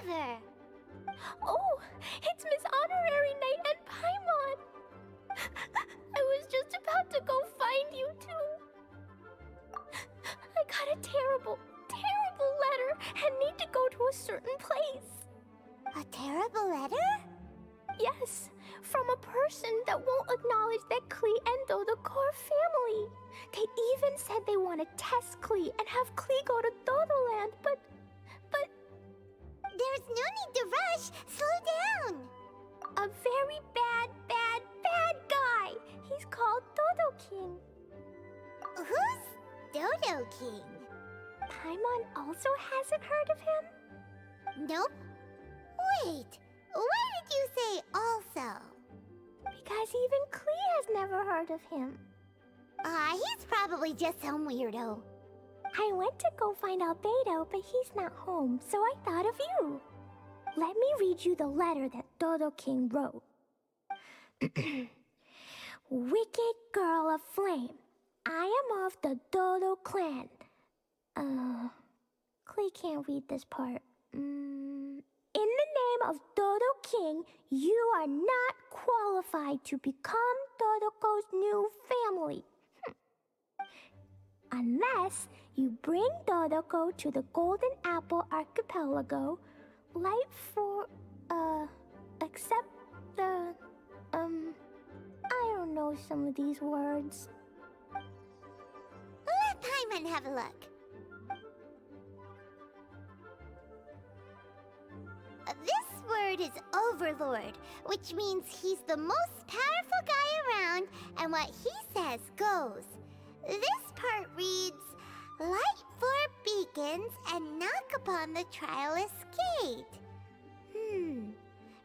ever. Oh, it's Miss Honorary Knight and Paimon! I was just about to go find you too. I got a terrible, terrible letter and need to go to a certain place. A terrible letter? Yes, from a person that won't acknowledge that Klee and Dodo-King are family. They even said they want to test Klee and have Klee go to Dodo-Land, but... There's no need to rush. Slow down. A very bad, bad, bad guy. He's called Dodo-King. Who's Dodo-King? Paimon also hasn't heard of him? Nope. Wait, why did you say also? Because even Klee has never heard of him. He's probably just some weirdo. I went to go find Albedo, but he's not home, so I thought of you. Let me read you the letter that Dodo-King wrote. Wicked girl of flame, I am of the Dodo clan. Klee can't read this part. In the name of Dodo-King, you are not qualified to become Dodo-Ko's new family. Unless you bring Dodo-Ko to the Golden Apple Archipelago, light for, except the, I don't know some of these words. Let Paimon have a look. This word is Overlord, which means he's the most powerful guy around, and what he says goes. This part reads, light four beacons and knock upon the trialist gate.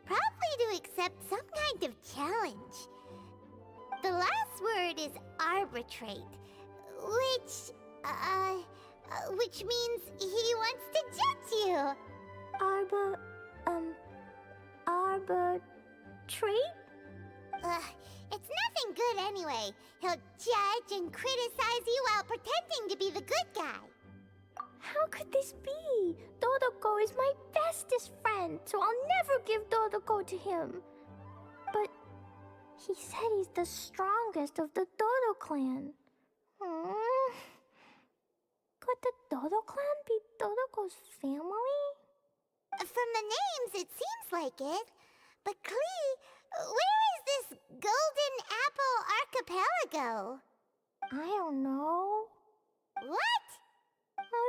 Probably to accept some kind of challenge. The last word is arbitrate, which means he wants to judge you. Arbitrate? It's nothing good anyway. He'll judge and criticize you while pretending to be the good guy. How could this be? Dodo-Ko is my bestest friend, so I'll never give Dodo-Ko to him. But he said he's the strongest of the Dodo clan. Could the Dodo clan be Dodo-Ko's family? From the names, it seems like it. But Klee, where is this Golden Apple Archipelago? I don't know. What?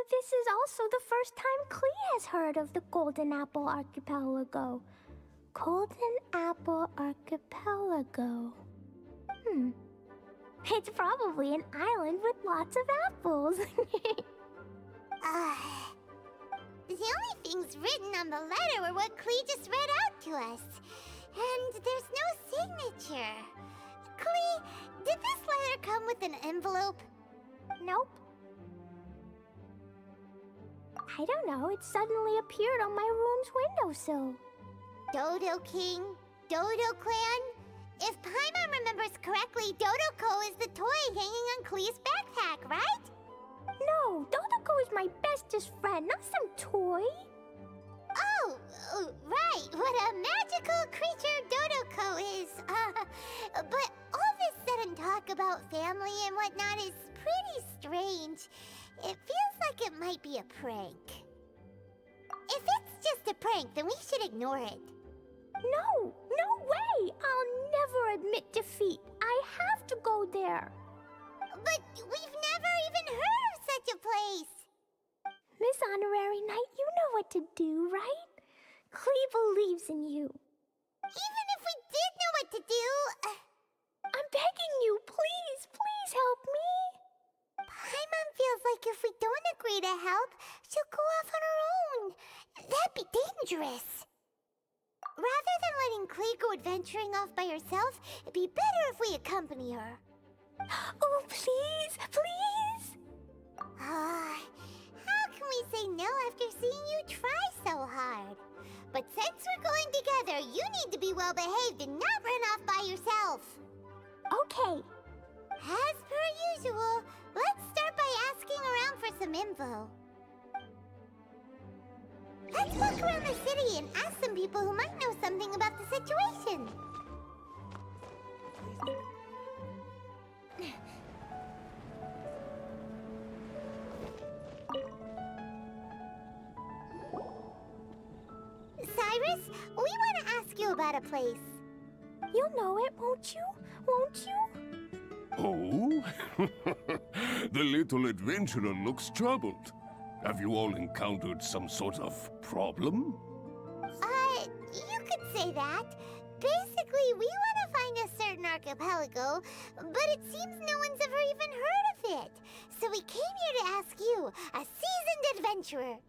This is also the first time Klee has heard of the Golden Apple Archipelago. Golden Apple Archipelago. It's probably an island with lots of apples. The only things written on the letter were what Klee just read out to us. And there's no signature. Klee, did this letter come with an envelope? Nope. I don't know, it suddenly appeared on my room's windowsill. Dodo-King? Dodo-Clan? If Paimon remembers correctly, Dodo-Ko is the toy hanging on Klee's backpack, right? No, Dodo-Ko is my bestest friend, not some toy. Oh, right, what a magical creature Dodo-Ko is. But all this sudden talk about family and whatnot is pretty strange. It feels like it might be a prank. If it's just a prank, then we should ignore it. No, no way! I'll never admit defeat. I have to go there. But we've never even heard of such a place. Miss Honorary Knight, you know what to do, right? Klee believes in you. Even if we did know what to do... I'm begging you, please, please help me. Paimon feels like if we don't agree to help, she'll go off on her own. That'd be dangerous. Rather than letting Klee go adventuring off by herself, it'd be better if we accompany her. Oh, please, please! How can we say no after seeing you try so hard? But since we're going together, you need to be well behaved and not run off by yourself. Okay. As per usual, let's start by asking around for some info. Let's walk around the city and ask some people who might know something about the situation. Cyrus, we want to ask you about a place. You'll know it, won't you? Won't you? Oh? The little adventurer looks troubled. Have you all encountered some sort of problem? You could say that. Basically, we want to find a certain archipelago, but it seems no one's ever even heard of it. So we came here to ask you, a seasoned adventurer.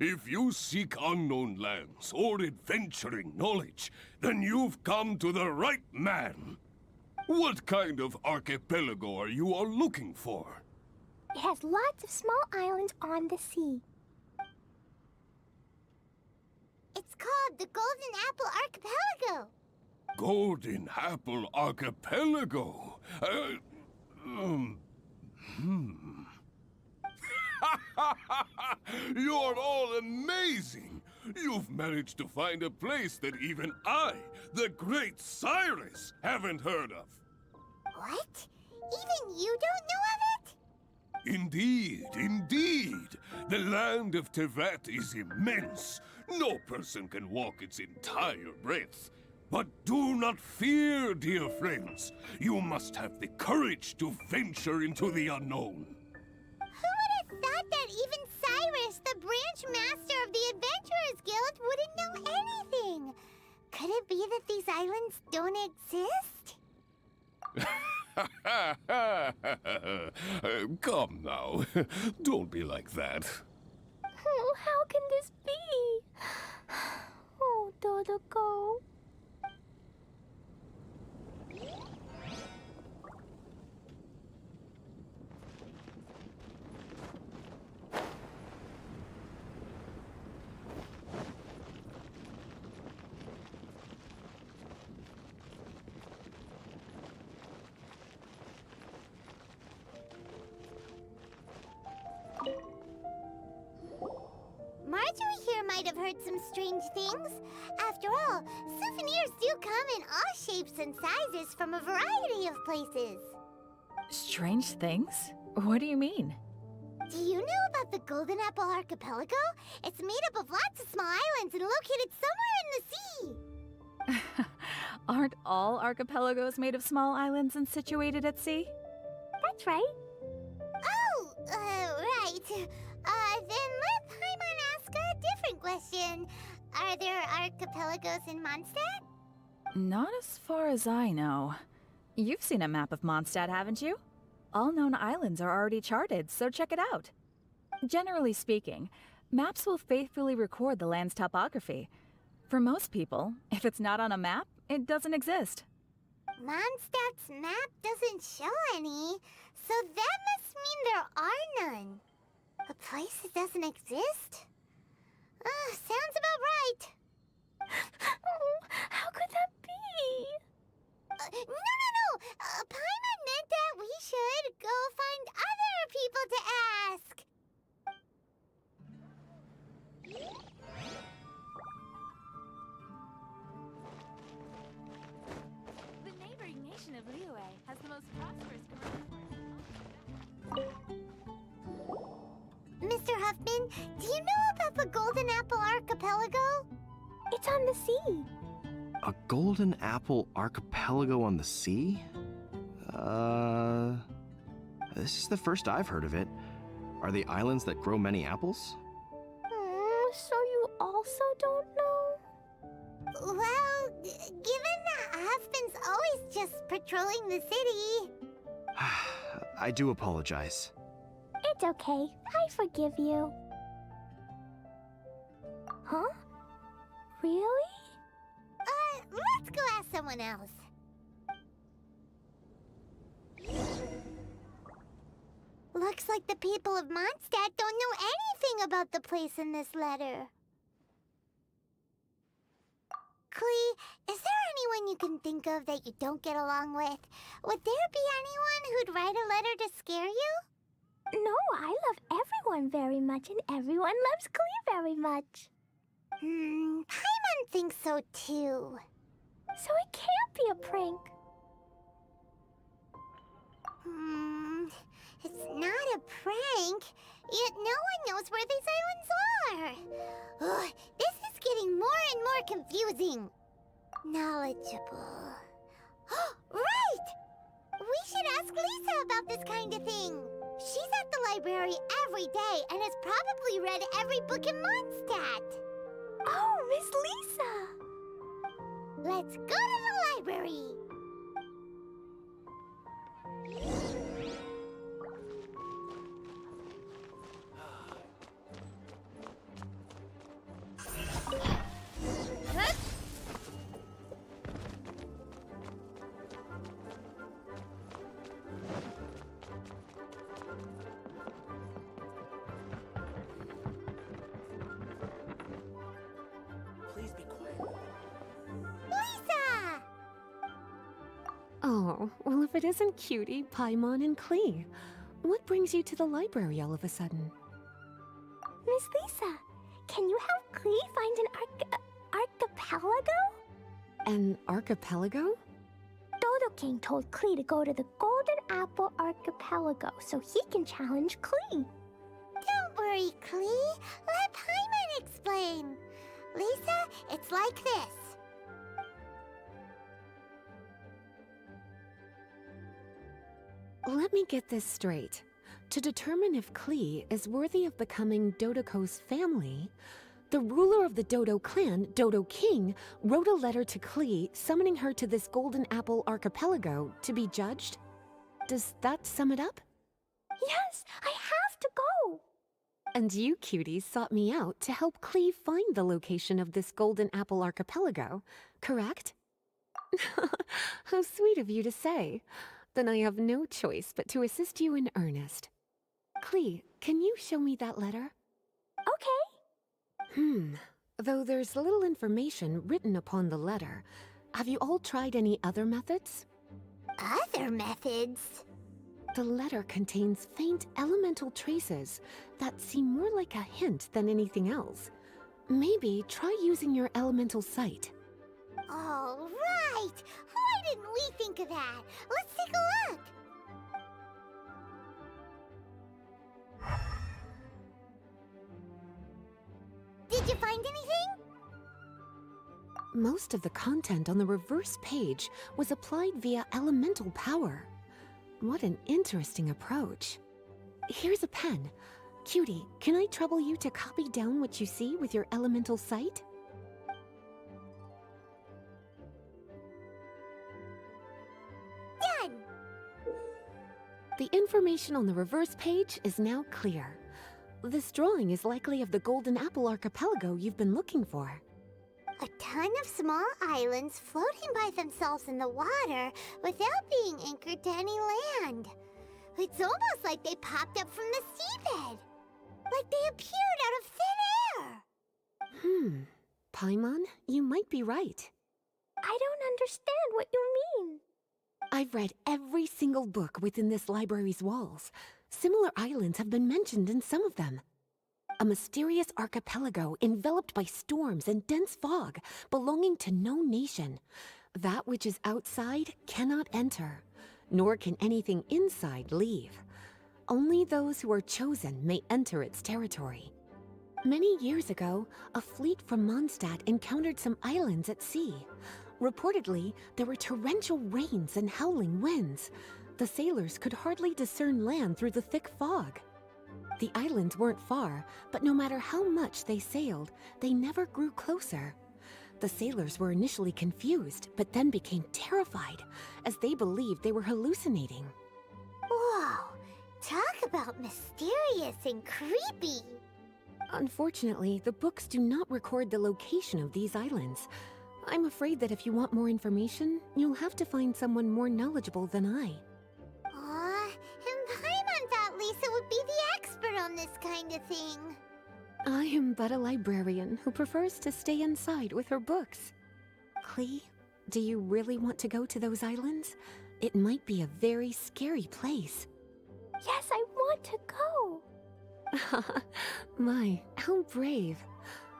If you seek unknown lands or adventuring knowledge, then you've come to the right man. What kind of archipelago are you all looking for? It has lots of small islands on the sea. It's called the Golden Apple Archipelago. Golden Apple Archipelago? You're all amazing! You've managed to find a place that even I, the great Cyrus, haven't heard of. What? Even you don't know of it? Indeed, indeed. The land of Tevat is immense. No person can walk its entire breadth. But do not fear, dear friends. You must have the courage to venture into the unknown. Who would have thought that even Cyrus, the branch master of the Adventurers Guild, wouldn't know anything? Could it be that these islands don't exist? Come now. Don't be like that. Oh, how can this be? Oh, Dodo-Go. Marjorie here might have heard some strange things. After all, souvenirs do come in all shapes and sizes from a variety of places. Strange things? What do you mean? Do you know about the Golden Apple Archipelago? It's made up of lots of small islands and located somewhere in the sea. Aren't all archipelagos made of small islands and situated at sea? That's right. Oh, right. Then let Paimon ask a different question. Are there archipelagos in Mondstadt? Not as far as I know. You've seen a map of Mondstadt, haven't you? All known islands are already charted, so check it out. Generally speaking, maps will faithfully record the land's topography. For most people, if it's not on a map, it doesn't exist. Mondstadt's map doesn't show any, so that must mean there are none. A place that doesn't exist? Sounds about right. Oh, how could that be? No. Paimon meant that we should go find other people to ask. The neighboring nation of Liyue has the most prosperous Mr. Huffman, do you know about the Golden Apple Archipelago? It's on the sea. A golden apple archipelago on the sea? This is the first I've heard of it. Are the islands that grow many apples? So you also don't know? Well, given that Huffman's always just patrolling the city. I do apologize. It's okay. I forgive you. Huh? Really? Let's go ask someone else. Looks like the people of Mondstadt don't know anything about the place in this letter. Klee, is there anyone you can think of that you don't get along with? Would there be anyone who'd write a letter to scare you? No, I love everyone very much, and everyone loves Klee very much. Paimon thinks so too. So it can't be a prank. It's not a prank, yet no one knows where these islands are. Ugh, this is getting more and more confusing. Knowledgeable. Right! We should ask Lisa about this kind of thing. She's at the library every day and has probably read every book in Mondstadt. Oh, Miss Lisa! Let's go to the library. Please be quiet. Lisa! Oh, well, if it isn't Cutie, Paimon, and Klee. What brings you to the library all of a sudden? Miss Lisa, can you help Klee find an archipelago? An archipelago? Dodo-King told Klee to go to the Golden Apple Archipelago so he can challenge Klee. Don't worry, Klee. Let Paimon explain. Lisa, it's like this. Let me get this straight. To determine if Klee is worthy of becoming Dodo-Ko's family, the ruler of the Dodo clan, Dodo-King, wrote a letter to Klee summoning her to this Golden Apple Archipelago to be judged? Does that sum it up? Yes, I have to go. And you, Cutie, sought me out to help Klee find the location of this Golden Apple Archipelago, correct? How sweet of you to say. Then I have no choice but to assist you in earnest. Klee, can you show me that letter? Okay. Though there's little information written upon the letter, have you all tried any other methods? Other methods? The letter contains faint elemental traces that seem more like a hint than anything else. Maybe try using your elemental sight. Oh, right! Why didn't we think of that? Let's take a look. Did you find anything? Most of the content on the reverse page was applied via elemental power. What an interesting approach. Here's a pen. Cutie, can I trouble you to copy down what you see with your elemental sight? Done! The information on the reverse page is now clear. This drawing is likely of the Golden Apple Archipelago you've been looking for. A ton of small islands floating by themselves in the water without being anchored to any land. It's almost like they popped up from the seabed. Like they appeared out of thin air. Paimon, you might be right. I don't understand what you mean. I've read every single book within this library's walls. Similar islands have been mentioned in some of them. A mysterious archipelago enveloped by storms and dense fog, belonging to no nation. That which is outside cannot enter, nor can anything inside leave. Only those who are chosen may enter its territory. Many years ago, a fleet from Mondstadt encountered some islands at sea. Reportedly, there were torrential rains and howling winds. The sailors could hardly discern land through the thick fog. The islands weren't far, but no matter how much they sailed, they never grew closer. The sailors were initially confused, but then became terrified, as they believed they were hallucinating. Whoa! Talk about mysterious and creepy! Unfortunately, the books do not record the location of these islands. I'm afraid that if you want more information, you'll have to find someone more knowledgeable than I. Aw, and Paimon thought Lisa would be the expert on this kind of thing. I am but a librarian who prefers to stay inside with her books. Klee, do you really want to go to those islands? It might be a very scary place. Yes, I want to go. My, how brave.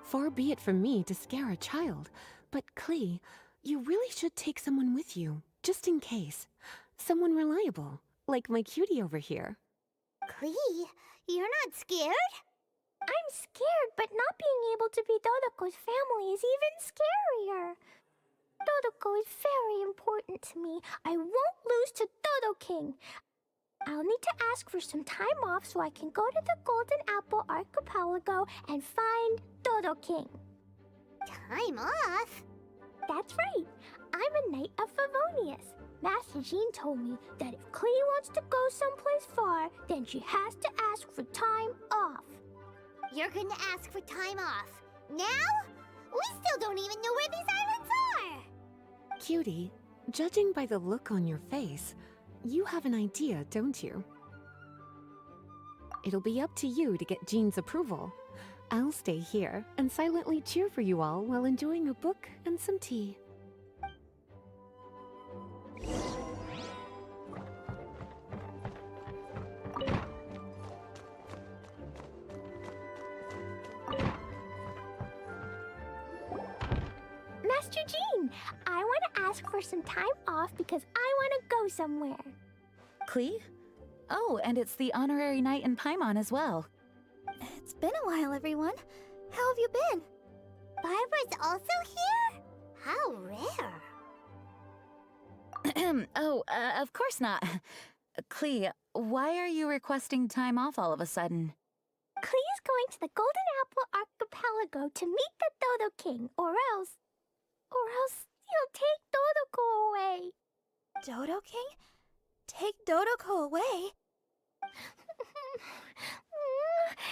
Far be it from me to scare a child, but Klee, you really should take someone with you, just in case. Someone reliable, like my cutie over here. Klee, you're not scared? I'm scared, but not being able to be Dodo-Ko's family is even scarier. Dodo-Ko is very important to me. I won't lose to Dodo-King. I'll need to ask for some time off so I can go to the Golden Apple Archipelago and find Dodo-King. Time off? That's right. I'm a Knight of Favonius. Master Jean told me that if Klee wants to go someplace far, then she has to ask for time off. You're gonna ask for time off. Now? We still don't even know where these islands are! Cutie, judging by the look on your face, you have an idea, don't you? It'll be up to you to get Jean's approval. I'll stay here and silently cheer for you all while enjoying a book and some tea. Master Jean, I want to ask for some time off because I want to go somewhere. Klee? Oh, and it's the honorary knight in Paimon as well. It's been a while, everyone. How have you been? Barbara's also here? How rare. Of course not. Klee, why are you requesting time off all of a sudden? Klee is going to the Golden Apple Archipelago to meet the Dodo-King, or else he'll take Dodo-Ko away. Dodo-King? Take Dodo-Ko away?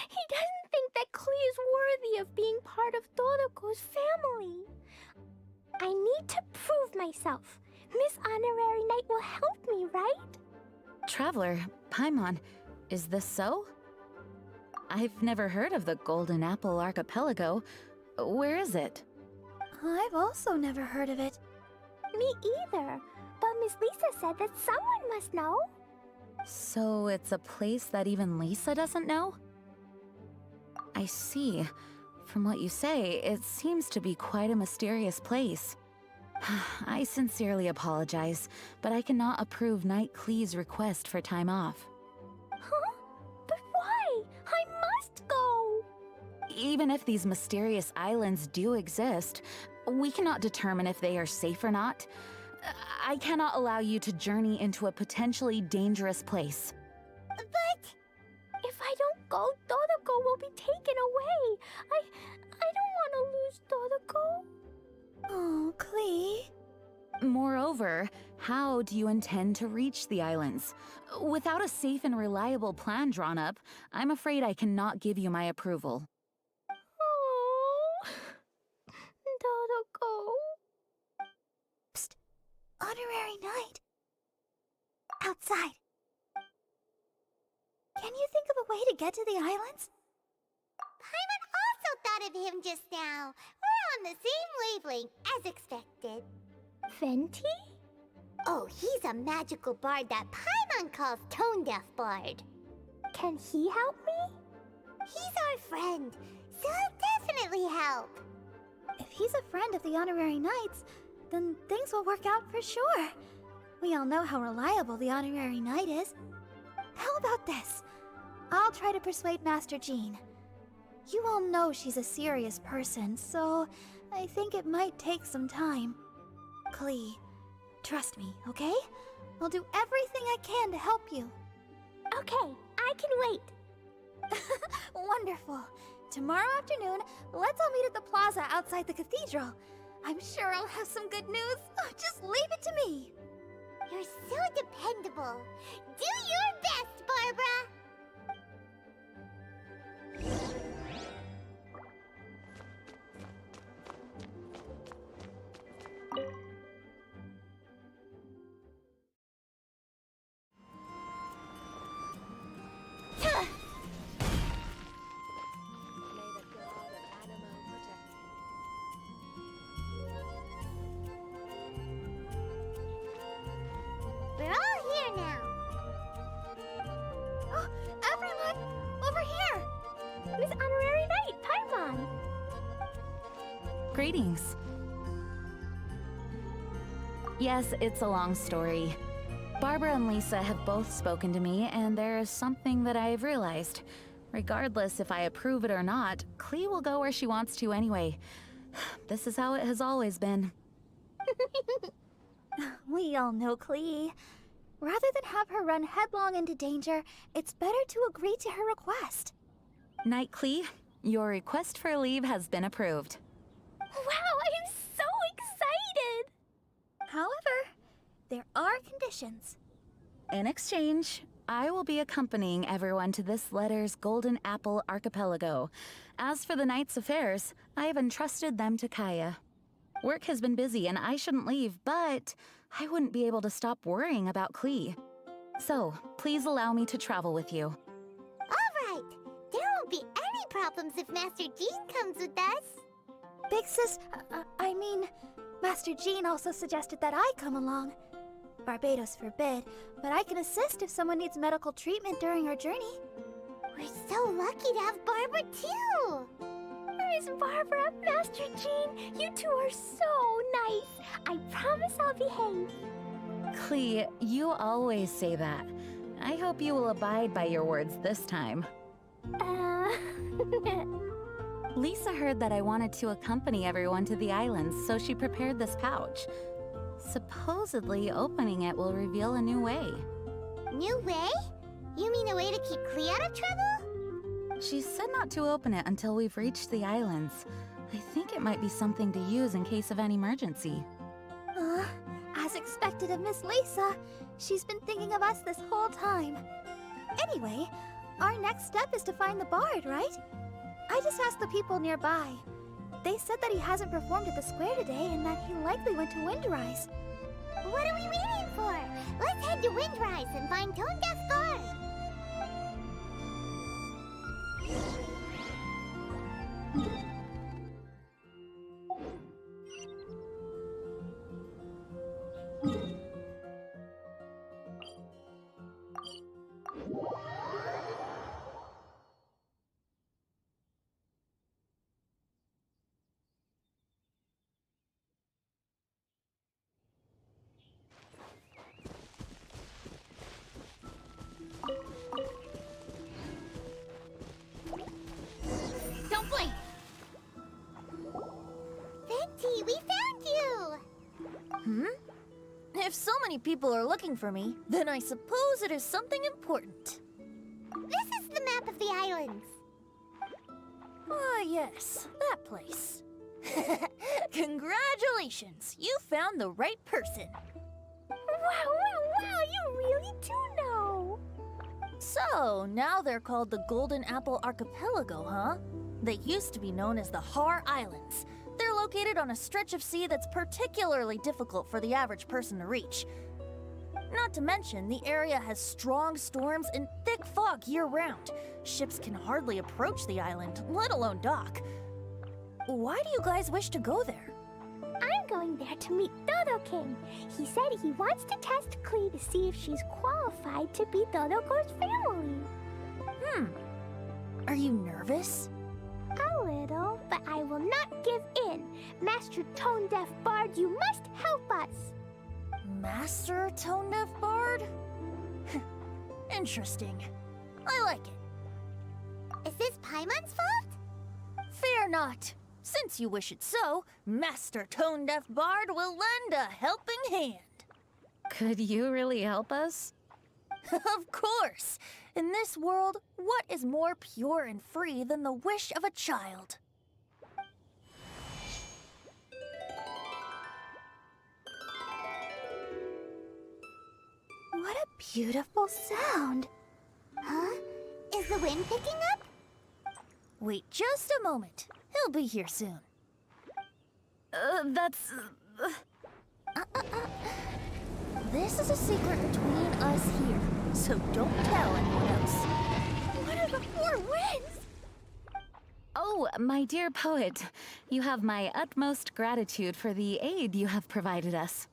He doesn't think that Klee is worthy of being part of Dodo-Ko's family. I need to prove myself. Miss Honorary Knight will help me, right? Traveler, Paimon, is this so? I've never heard of the Golden Apple Archipelago. Where is it? I've also never heard of it. Me either. But Miss Lisa said that someone must know. So it's a place that even Lisa doesn't know? I see. From what you say, it seems to be quite a mysterious place. I sincerely apologize, but I cannot approve Knight Klee's request for time off. Huh? But why? I must go! Even if these mysterious islands do exist, we cannot determine if they are safe or not. I cannot allow you to journey into a potentially dangerous place. But if I don't go, Dodo-Ko will be taken away. I don't want to lose Dodo-Ko. Oh, Klee. Moreover, how do you intend to reach the islands? Without a safe and reliable plan drawn up, I'm afraid I cannot give you my approval. Oh, Dodo-Ko. Honorary Knight. Outside. Can you think of a way to get to the islands? Paimon also thought of him just now. We're on the same wavelength, as expected. Venti? Oh, he's a magical bard that Paimon calls Tone Deaf Bard. Can he help me? He's our friend, so he'll definitely help. If he's a friend of the Honorary Knights, then things will work out for sure. We all know how reliable the Honorary Knight is. How about this? I'll try to persuade Master Jean. You all know she's a serious person, so I think it might take some time. Klee, trust me, okay? I'll do everything I can to help you. Okay, I can wait. Wonderful. Tomorrow afternoon, let's all meet at the plaza outside the cathedral. I'm sure I'll have some good news. Oh, just leave it to me. You're so dependable. Do your best, Barbara! We're all here now. Greetings. Yes, it's a long story. Barbara and Lisa have both spoken to me, and there is something that I have realized. Regardless if I approve it or not, Klee will go where she wants to anyway. This is how it has always been. We all know Klee. Rather than have her run headlong into danger, it's better to agree to her request. Night, Klee. Your request for leave has been approved. Wow, I'm so excited! However, there are conditions. In exchange, I will be accompanying everyone to this letter's Golden Apple Archipelago. As for the Knight's affairs, I have entrusted them to Kaya. Work has been busy and I shouldn't leave, but I wouldn't be able to stop worrying about Klee. So, please allow me to travel with you. All right. There won't be any problems if Master Jean comes with us. Big Sis, I mean, Master Jean also suggested that I come along. Barbados forbid, but I can assist if someone needs medical treatment during our journey. We're so lucky to have Barbara, too. Miss Barbara, Master Jean, you two are so nice. I promise I'll behave. Klee, you always say that. I hope you will abide by your words this time. Lisa heard that I wanted to accompany everyone to the islands, so she prepared this pouch. Supposedly, opening it will reveal a new way. New way? You mean a way to keep Klee out of trouble? She said not to open it until we've reached the islands. I think it might be something to use in case of an emergency. As expected of Miss Lisa, she's been thinking of us this whole time. Anyway, our next step is to find the bard, right? I just asked the people nearby. They said that he hasn't performed at the square today and that he likely went to Windrise. What are we waiting for? Let's head to Windrise and find Tone Deaf Bard. Don't blink! Venti, we found you! If so many people are looking for me, then I suppose it is something important. This is the map of the islands. Ah, yes, that place. Congratulations! You found the right person. Wow, you really do know. So, now they're called the Golden Apple Archipelago, huh? They used to be known as the Har Islands. They're located on a stretch of sea that's particularly difficult for the average person to reach. Not to mention, the area has strong storms and thick fog year-round. Ships can hardly approach the island, let alone dock. Why do you guys wish to go there? I'm going there to meet Dodo-King. He said he wants to test Klee to see if she's qualified to be Dodo-Ko's family. Are you nervous? A little, but I will not give in. Master Tone Deaf Bard, you must help us. Master Tone Deaf Bard? Interesting. I like it. Is this Paimon's fault? Fear not. Since you wish it so, Master Tone Deaf Bard will lend a helping hand. Could you really help us? Of course! In this world, what is more pure and free than the wish of a child? What a beautiful sound. Huh? Is the wind picking up? Wait just a moment. He'll be here soon. This is a secret between us here, so don't tell anyone else. What are the four winds? Oh, my dear poet, you have my utmost gratitude for the aid you have provided us.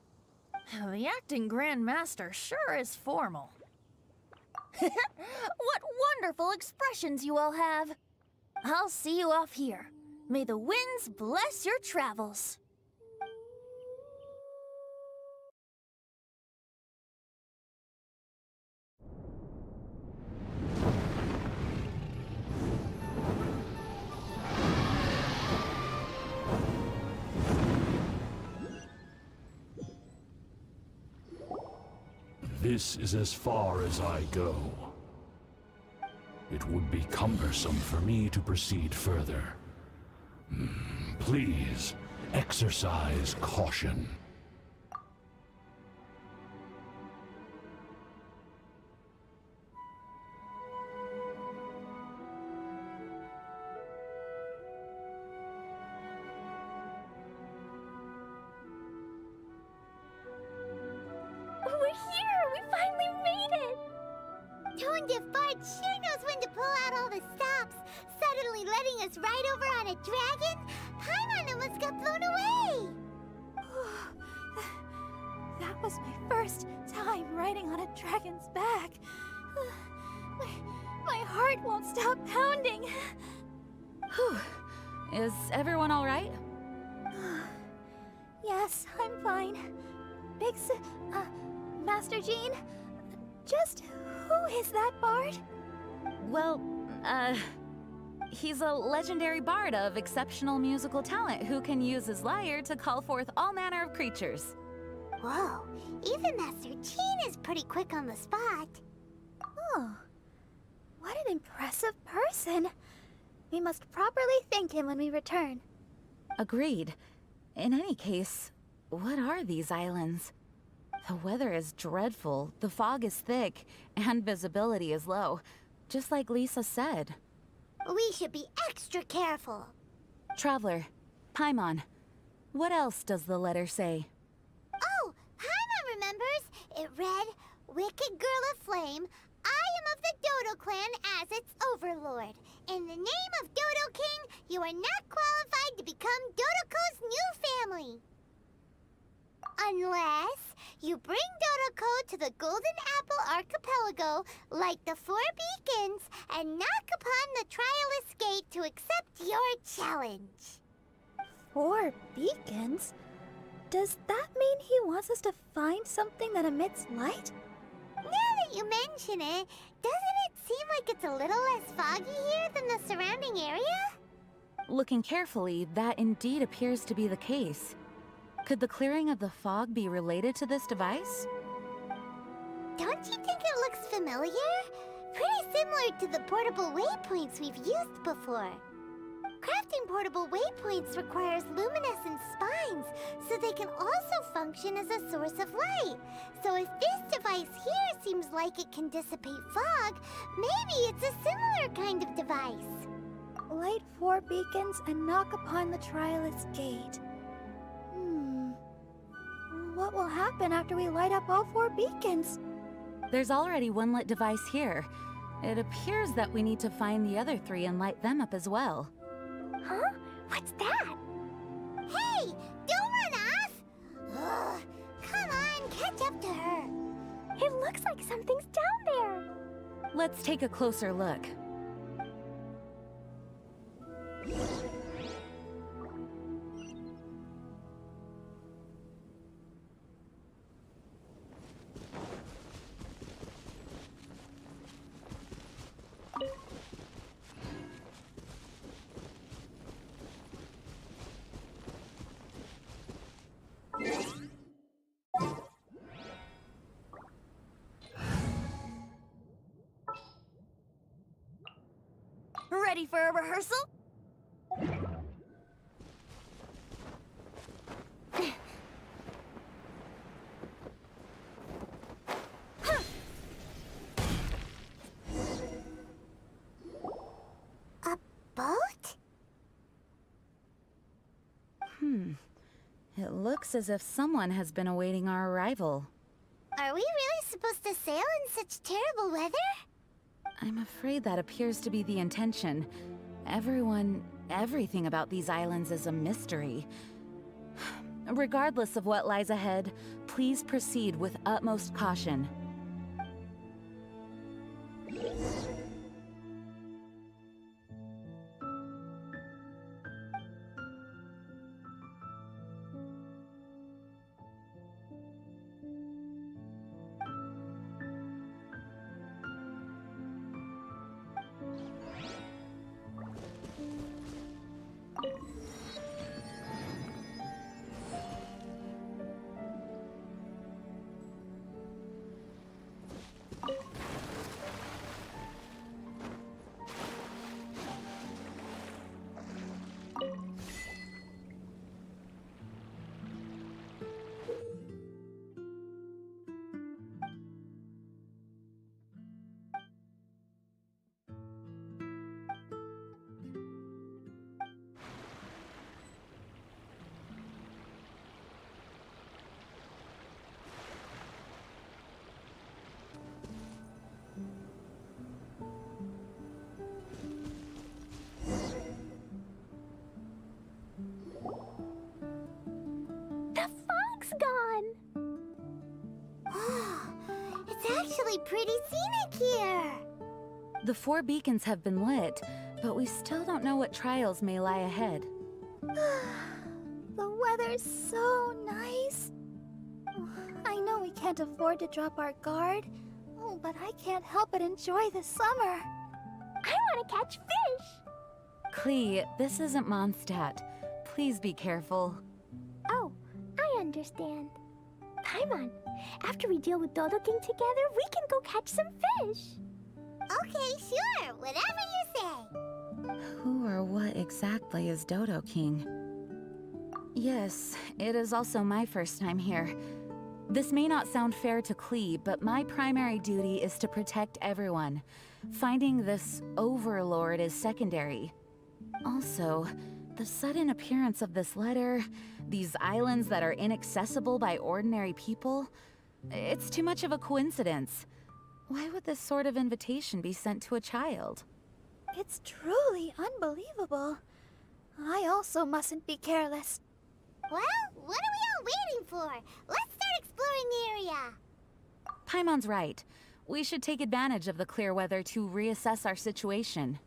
The acting Grand Master sure is formal. What wonderful expressions you all have. I'll see you off here. May the winds bless your travels. This is as far as I go. It would be cumbersome for me to proceed further. Please, exercise caution. We're here! We finally made it! Toon Fart sure knows when to pull out all the stops, suddenly letting us ride over on a dragon. Paimon almost got blown away! That was my first time riding on a dragon's back. My heart won't stop pounding. Whew. Is everyone all right? Yes, I'm fine. Master Jean, just who is that bard? Well, he's a legendary bard of exceptional musical talent who can use his lyre to call forth all manner of creatures. Whoa, even Master Jean is pretty quick on the spot. Oh, what an impressive person. We must properly thank him when we return. Agreed. In any case, what are these islands? The weather is dreadful, the fog is thick, and visibility is low, just like Lisa said. We should be extra careful. Traveler, Paimon, what else does the letter say? Oh, Paimon remembers. It read, "Wicked Girl of Flame, I am of the Dodo clan as its overlord. In the name of Dodo-King, you are not qualified to become Dodoco's new family. Unless you bring Dodo-Co to the Golden Apple Archipelago, light the 4 beacons, and knock upon the Trialist Gate to accept your challenge." 4 beacons? Does that mean he wants us to find something that emits light? Now that you mention it, doesn't it seem like it's a little less foggy here than the surrounding area? Looking carefully, that indeed appears to be the case. Could the clearing of the fog be related to this device? Don't you think it looks familiar? Pretty similar to the portable waypoints we've used before. Crafting portable waypoints requires luminescent spines, so they can also function as a source of light. So if this device here seems like it can dissipate fog, maybe it's a similar kind of device. Light 4 beacons and knock upon the Trialist Gate. What will happen after we light up all 4 beacons? There's already one lit device here. It appears that we need to find the other 3 and light them up as well. Huh? What's that? Hey, don't run off! Ugh, come on, catch up to her. It looks like something's down there. Let's take a closer look. Ready for a rehearsal? A boat? It looks as if someone has been awaiting our arrival. Are we really supposed to sail in such terrible weather? I'm afraid that appears to be the intention. Everything about these islands is a mystery. Regardless of what lies ahead, please proceed with utmost caution. smoke's gone. It's actually pretty scenic here. The 4 beacons have been lit, but we still don't know what trials may lie ahead. The weather's so nice. I know we can't afford to drop our guard, but I can't help but enjoy the summer. I want to catch fish. Klee, this isn't Mondstadt. Please be careful. Oh, I understand. Paimon, after we deal with Dodo-King together, we can go catch some fish. Okay, sure. Whatever you say. Who or what exactly is Dodo-King? Yes, it is also my first time here. This may not sound fair to Klee, but my primary duty is to protect everyone. Finding this overlord is secondary. Also, the sudden appearance of this letter, these islands that are inaccessible by ordinary people, it's too much of a coincidence. Why would this sort of invitation be sent to a child? It's truly unbelievable. I also mustn't be careless. Well, what are we all waiting for? Let's start exploring the area. Paimon's right. We should take advantage of the clear weather to reassess our situation.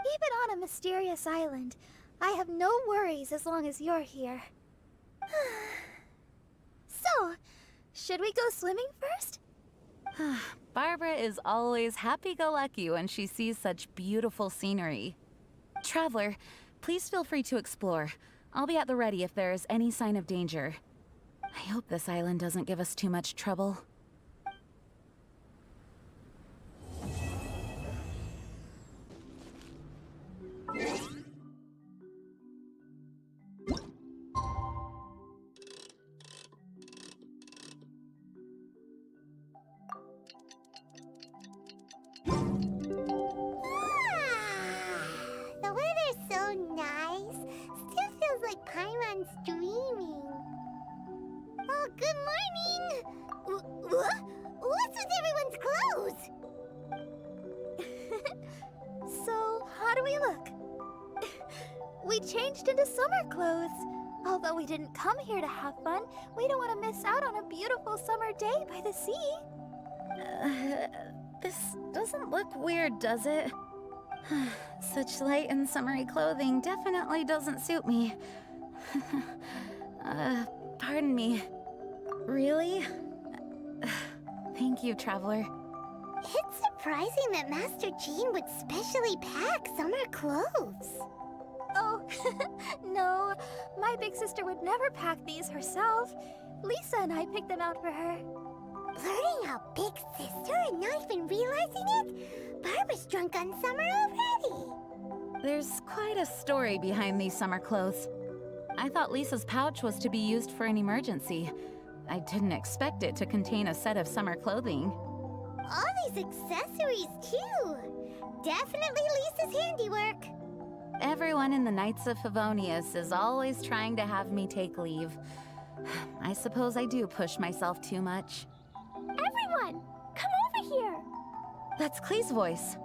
Even on a mysterious island, I have no worries as long as you're here. So, should we go swimming first? Barbara is always happy-go-lucky when she sees such beautiful scenery. Traveler, please feel free to explore. I'll be at the ready if there is any sign of danger. I hope this island doesn't give us too much trouble. The weather's so nice. Still feels like Paimon's dreaming. Oh, good morning! What? What's with everyone's clothes? So, how do we look? We changed into summer clothes. Although we didn't come here to have fun, we don't want to miss out on a beautiful summer day by the sea. This doesn't look weird, does it? Such light and summery clothing definitely doesn't suit me. Pardon me. Really? Thank you, Traveler. It's surprising that Master Jean would specially pack summer clothes. Oh, no. My big sister would never pack these herself. Lisa and I picked them out for her. Blurting out big sister and not even realizing it? Barbara's drunk on summer already. There's quite a story behind these summer clothes. I thought Lisa's pouch was to be used for an emergency. I didn't expect it to contain a set of summer clothing. All these accessories, too. Definitely Lisa's handiwork. Everyone in the Knights of Favonius is always trying to have me take leave. I suppose I do push myself too much. Everyone, come over here. That's Klee's voice.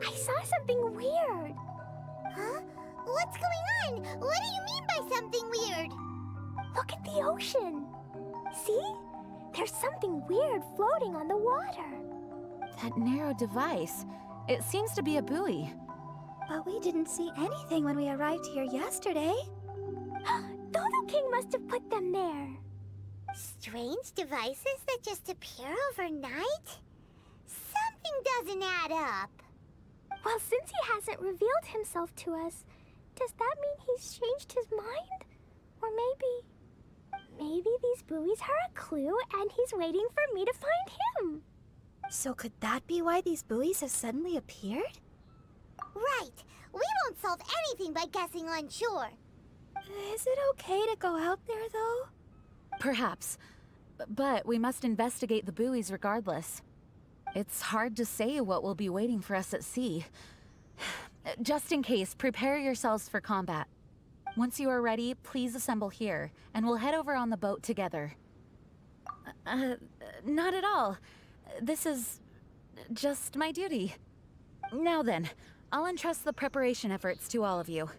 I saw something weird. Huh? What's going on? What do you mean by something weird? Look at the ocean. See? There's something weird floating on the water. That narrow device. It seems to be a buoy. But we didn't see anything when we arrived here yesterday. Dodo-King must have put them there. Strange devices that just appear overnight? Something doesn't add up. Well, since he hasn't revealed himself to us, does that mean he's changed his mind? Or maybe these buoys are a clue and he's waiting for me to find him. So could that be why these buoys have suddenly appeared? Right. We won't solve anything by guessing on shore. Is it okay to go out there, though? Perhaps. But we must investigate the buoys regardless. It's hard to say what will be waiting for us at sea. Just in case, prepare yourselves for combat. Once you are ready, please assemble here, and we'll head over on the boat together. Not at all. This is just my duty. Now then, I'll entrust the preparation efforts to all of you.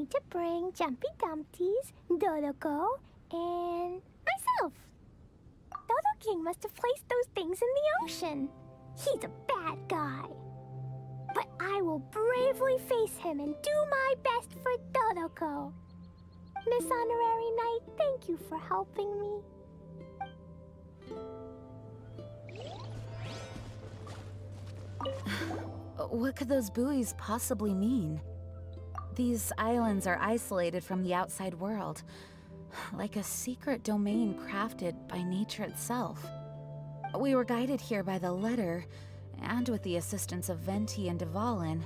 going to bring Jumpy Dumpties, Dodo-Ko, and myself. Dodo-King must have placed those things in the ocean. He's a bad guy. But I will bravely face him and do my best for Dodo-Ko. Miss Honorary Knight, thank you for helping me. What could those buoys possibly mean? These islands are isolated from the outside world, like a secret domain crafted by nature itself. We were guided here by the letter, and with the assistance of Venti and Dvalin.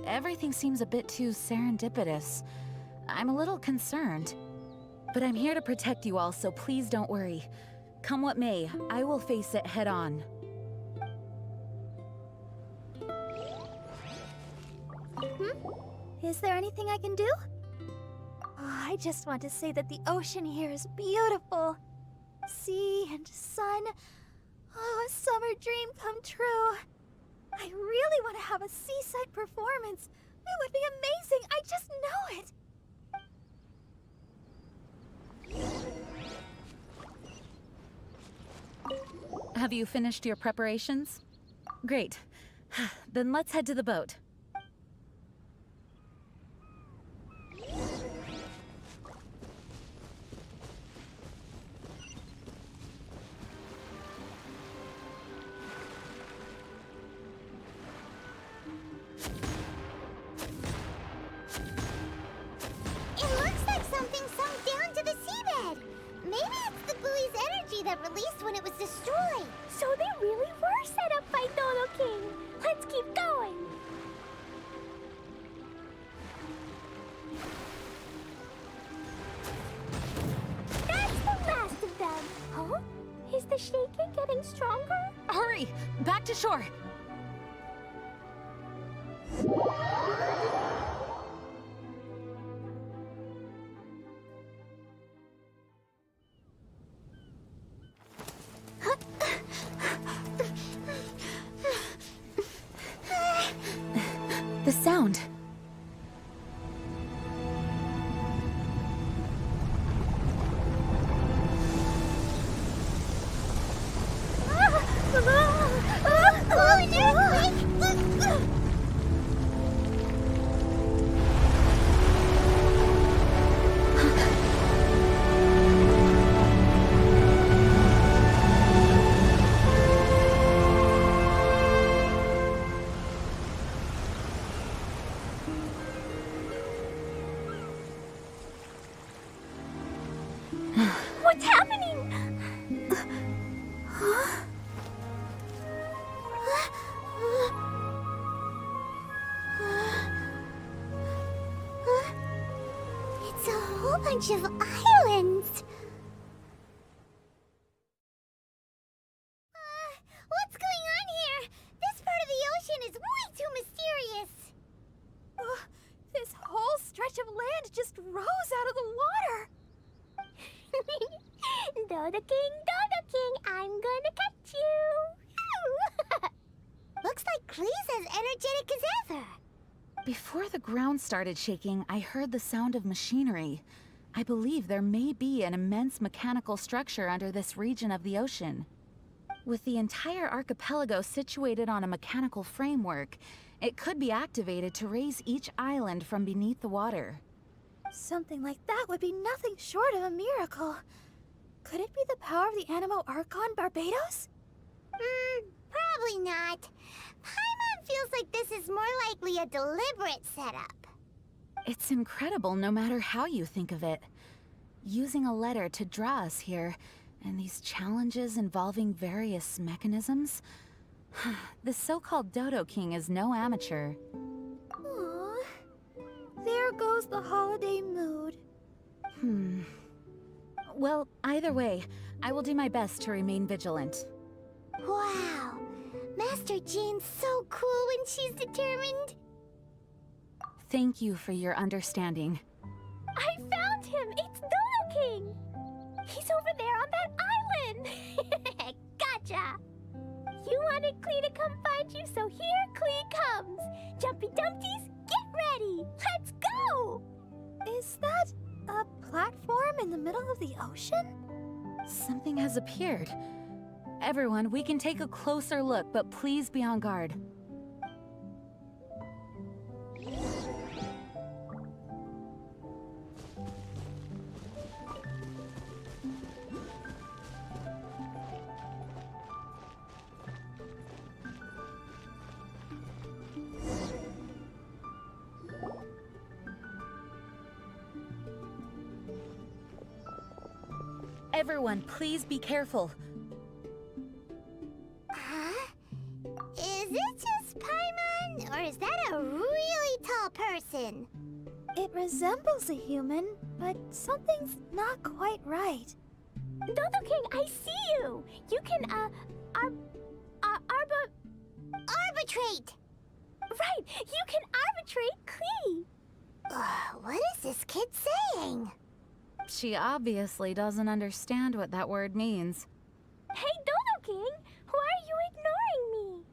Everything seems a bit too serendipitous. I'm a little concerned. But I'm here to protect you all, so please don't worry. Come what may, I will face it head on. Is there anything I can do? Oh, I just want to say that the ocean here is beautiful. Sea and sun. Oh, a summer dream come true. I really want to have a seaside performance. It would be amazing. I just know it. Have you finished your preparations? Great. Then let's head to the boat. Released when it was destroyed. So they really were set up by Dodo-King. Let's keep going. That's the last of them. Huh? Is the shaking getting stronger? Hurry! Back to shore! The sound. What's happening? It's a whole bunch of islands. What's going on here? This part of the ocean is way too mysterious. This whole stretch of land just rose out of the water. Dodo-King, Dodo-King, I'm gonna catch you! Looks like Klee's as energetic as ever. Before the ground started shaking, I heard the sound of machinery. I believe there may be an immense mechanical structure under this region of the ocean. With the entire archipelago situated on a mechanical framework, it could be activated to raise each island from beneath the water. Something like that would be nothing short of a miracle. Could it be the power of the Animo Archon Barbados? Probably not. Paimon feels like this is more likely a deliberate setup. It's incredible no matter how you think of it. Using a letter to draw us here, and these challenges involving various mechanisms. The so-called Dodo-King is no amateur. Aww. There goes the holiday mood. Well, either way, I will do my best to remain vigilant. Wow. Master Jean's so cool when she's determined. Thank you for your understanding. I found him! It's Dodo-King! He's over there on that island! Gotcha! You wanted Klee to come find you, so here Klee comes! Jumpy Dumpties, get ready! Let's go! go! Is that a platform in the middle of the ocean? Something has appeared. Everyone, we can take a closer look, but please be on guard. Everyone, please be careful. Huh? Is it just Paimon, or is that a really tall person? It resembles a human, but something's not quite right. Dodo-King, I see you! You can, Arbitrate! Right, you can arbitrate Klee! What is this kid saying? She obviously doesn't understand what that word means. Hey, Dodo-King! Why are you ignoring me?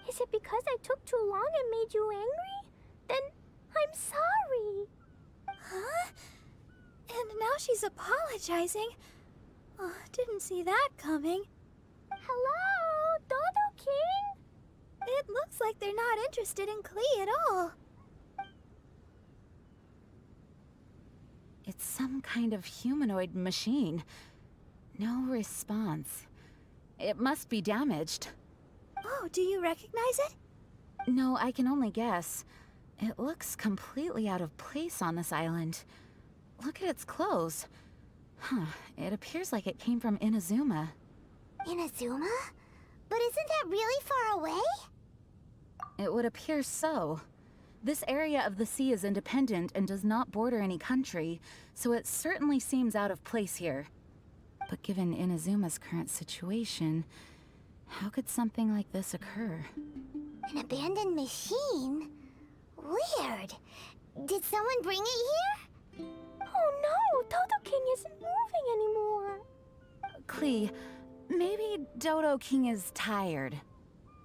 Is it because I took too long and made you angry? Then I'm sorry. Huh? And now she's apologizing. Oh, didn't see that coming. Hello, Dodo-King? It looks like they're not interested in Klee at all. It's some kind of humanoid machine. No response. It must be damaged. Oh, do you recognize it? No, I can only guess. It looks completely out of place on this island. Look at its clothes. Huh, it appears like it came from Inazuma. Inazuma? But isn't that really far away? It would appear so. This area of the sea is independent and does not border any country, so it certainly seems out of place here. But given Inazuma's current situation, how could something like this occur? An abandoned machine? Weird. Did someone bring it here? Oh no, Dodo-King isn't moving anymore. Klee, maybe Dodo-King is tired.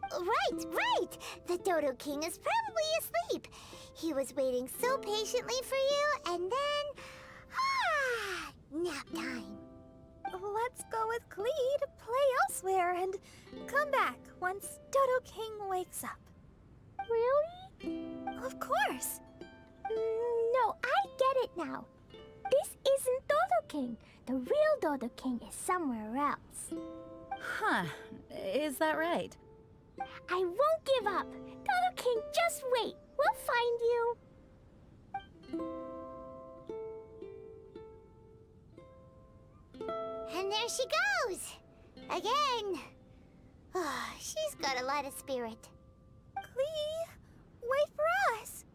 Right! The Dodo-King is probably asleep. He was waiting so patiently for you, and then... nap time. Let's go with Klee to play elsewhere and come back once Dodo-King wakes up. Really? Of course. No, I get it now. This isn't Dodo-King. The real Dodo-King is somewhere else. Huh, is that right? I won't give up. Dodo-King, just wait. We'll find you. And there she goes! Again! She's got a lot of spirit. Klee, wait for us.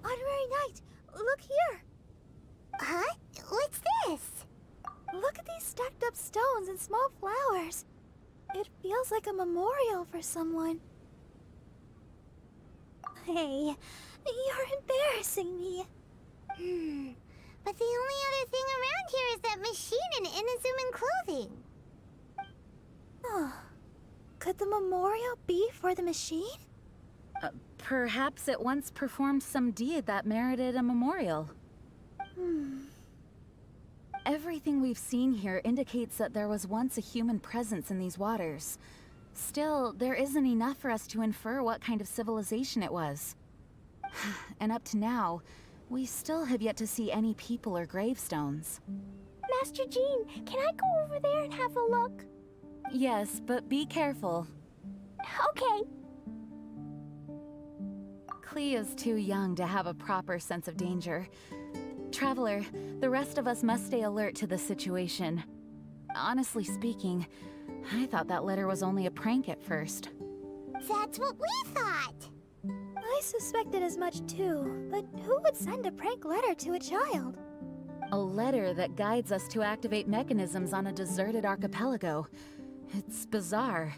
Honorary Knight, look here. Huh? What's this? Look at these stacked up stones and small flowers. It feels like a memorial for someone. Hey, you're embarrassing me. But the only other thing around here is that machine in Inazuman clothing. Oh, could the memorial be for the machine? Perhaps it once performed some deed that merited a memorial. Everything we've seen here indicates that there was once a human presence in these waters. Still, there isn't enough for us to infer what kind of civilization it was. And up to now, we still have yet to see any people or gravestones. Master Jean, can I go over there and have a look? Yes, but be careful. Okay. Klee is too young to have a proper sense of danger. Traveler, the rest of us must stay alert to the situation. Honestly speaking, I thought that letter was only a prank at first. That's what we thought! I suspected as much too, but who would send a prank letter to a child? A letter that guides us to activate mechanisms on a deserted archipelago. It's bizarre.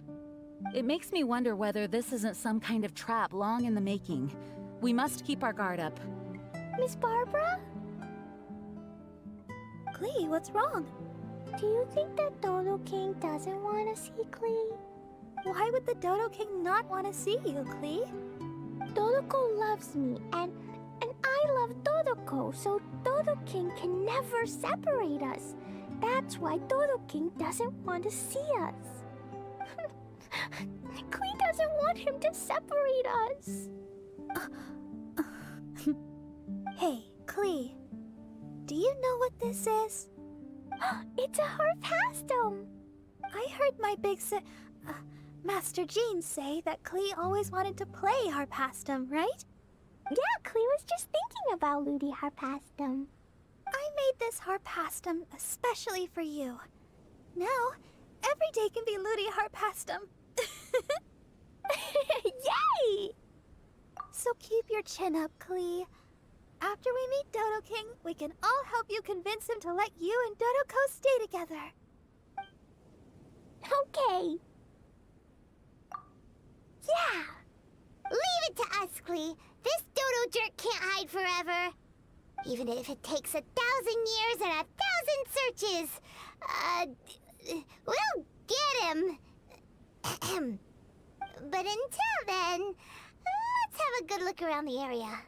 It makes me wonder whether this isn't some kind of trap long in the making. We must keep our guard up. Miss Barbara? Klee, what's wrong? Do you think that Dodo-King doesn't want to see Klee? Why would the Dodo-King not want to see you, Klee? Dodo-ko loves me, and I love Dodo-ko, so Dodo-King can never separate us. That's why Dodo-King doesn't want to see us. Klee doesn't want him to separate us. Hey, Klee. Do you know what this is? It's a harpastum. I heard my Master Jean say that Klee always wanted to play harpastum, right? Yeah, Klee was just thinking about Ludi harpastum. I made this harpastum especially for you. Now, every day can be Ludi harpastum. Yay! So keep your chin up, Klee. After we meet Dodo-King, we can all help you convince him to let you and Dodo-ko stay together. Okay. Yeah! Leave it to us, Klee. This Dodo jerk can't hide forever. Even if it takes 1,000 years and 1,000 searches. We'll get him. But until then, let's have a good look around the area.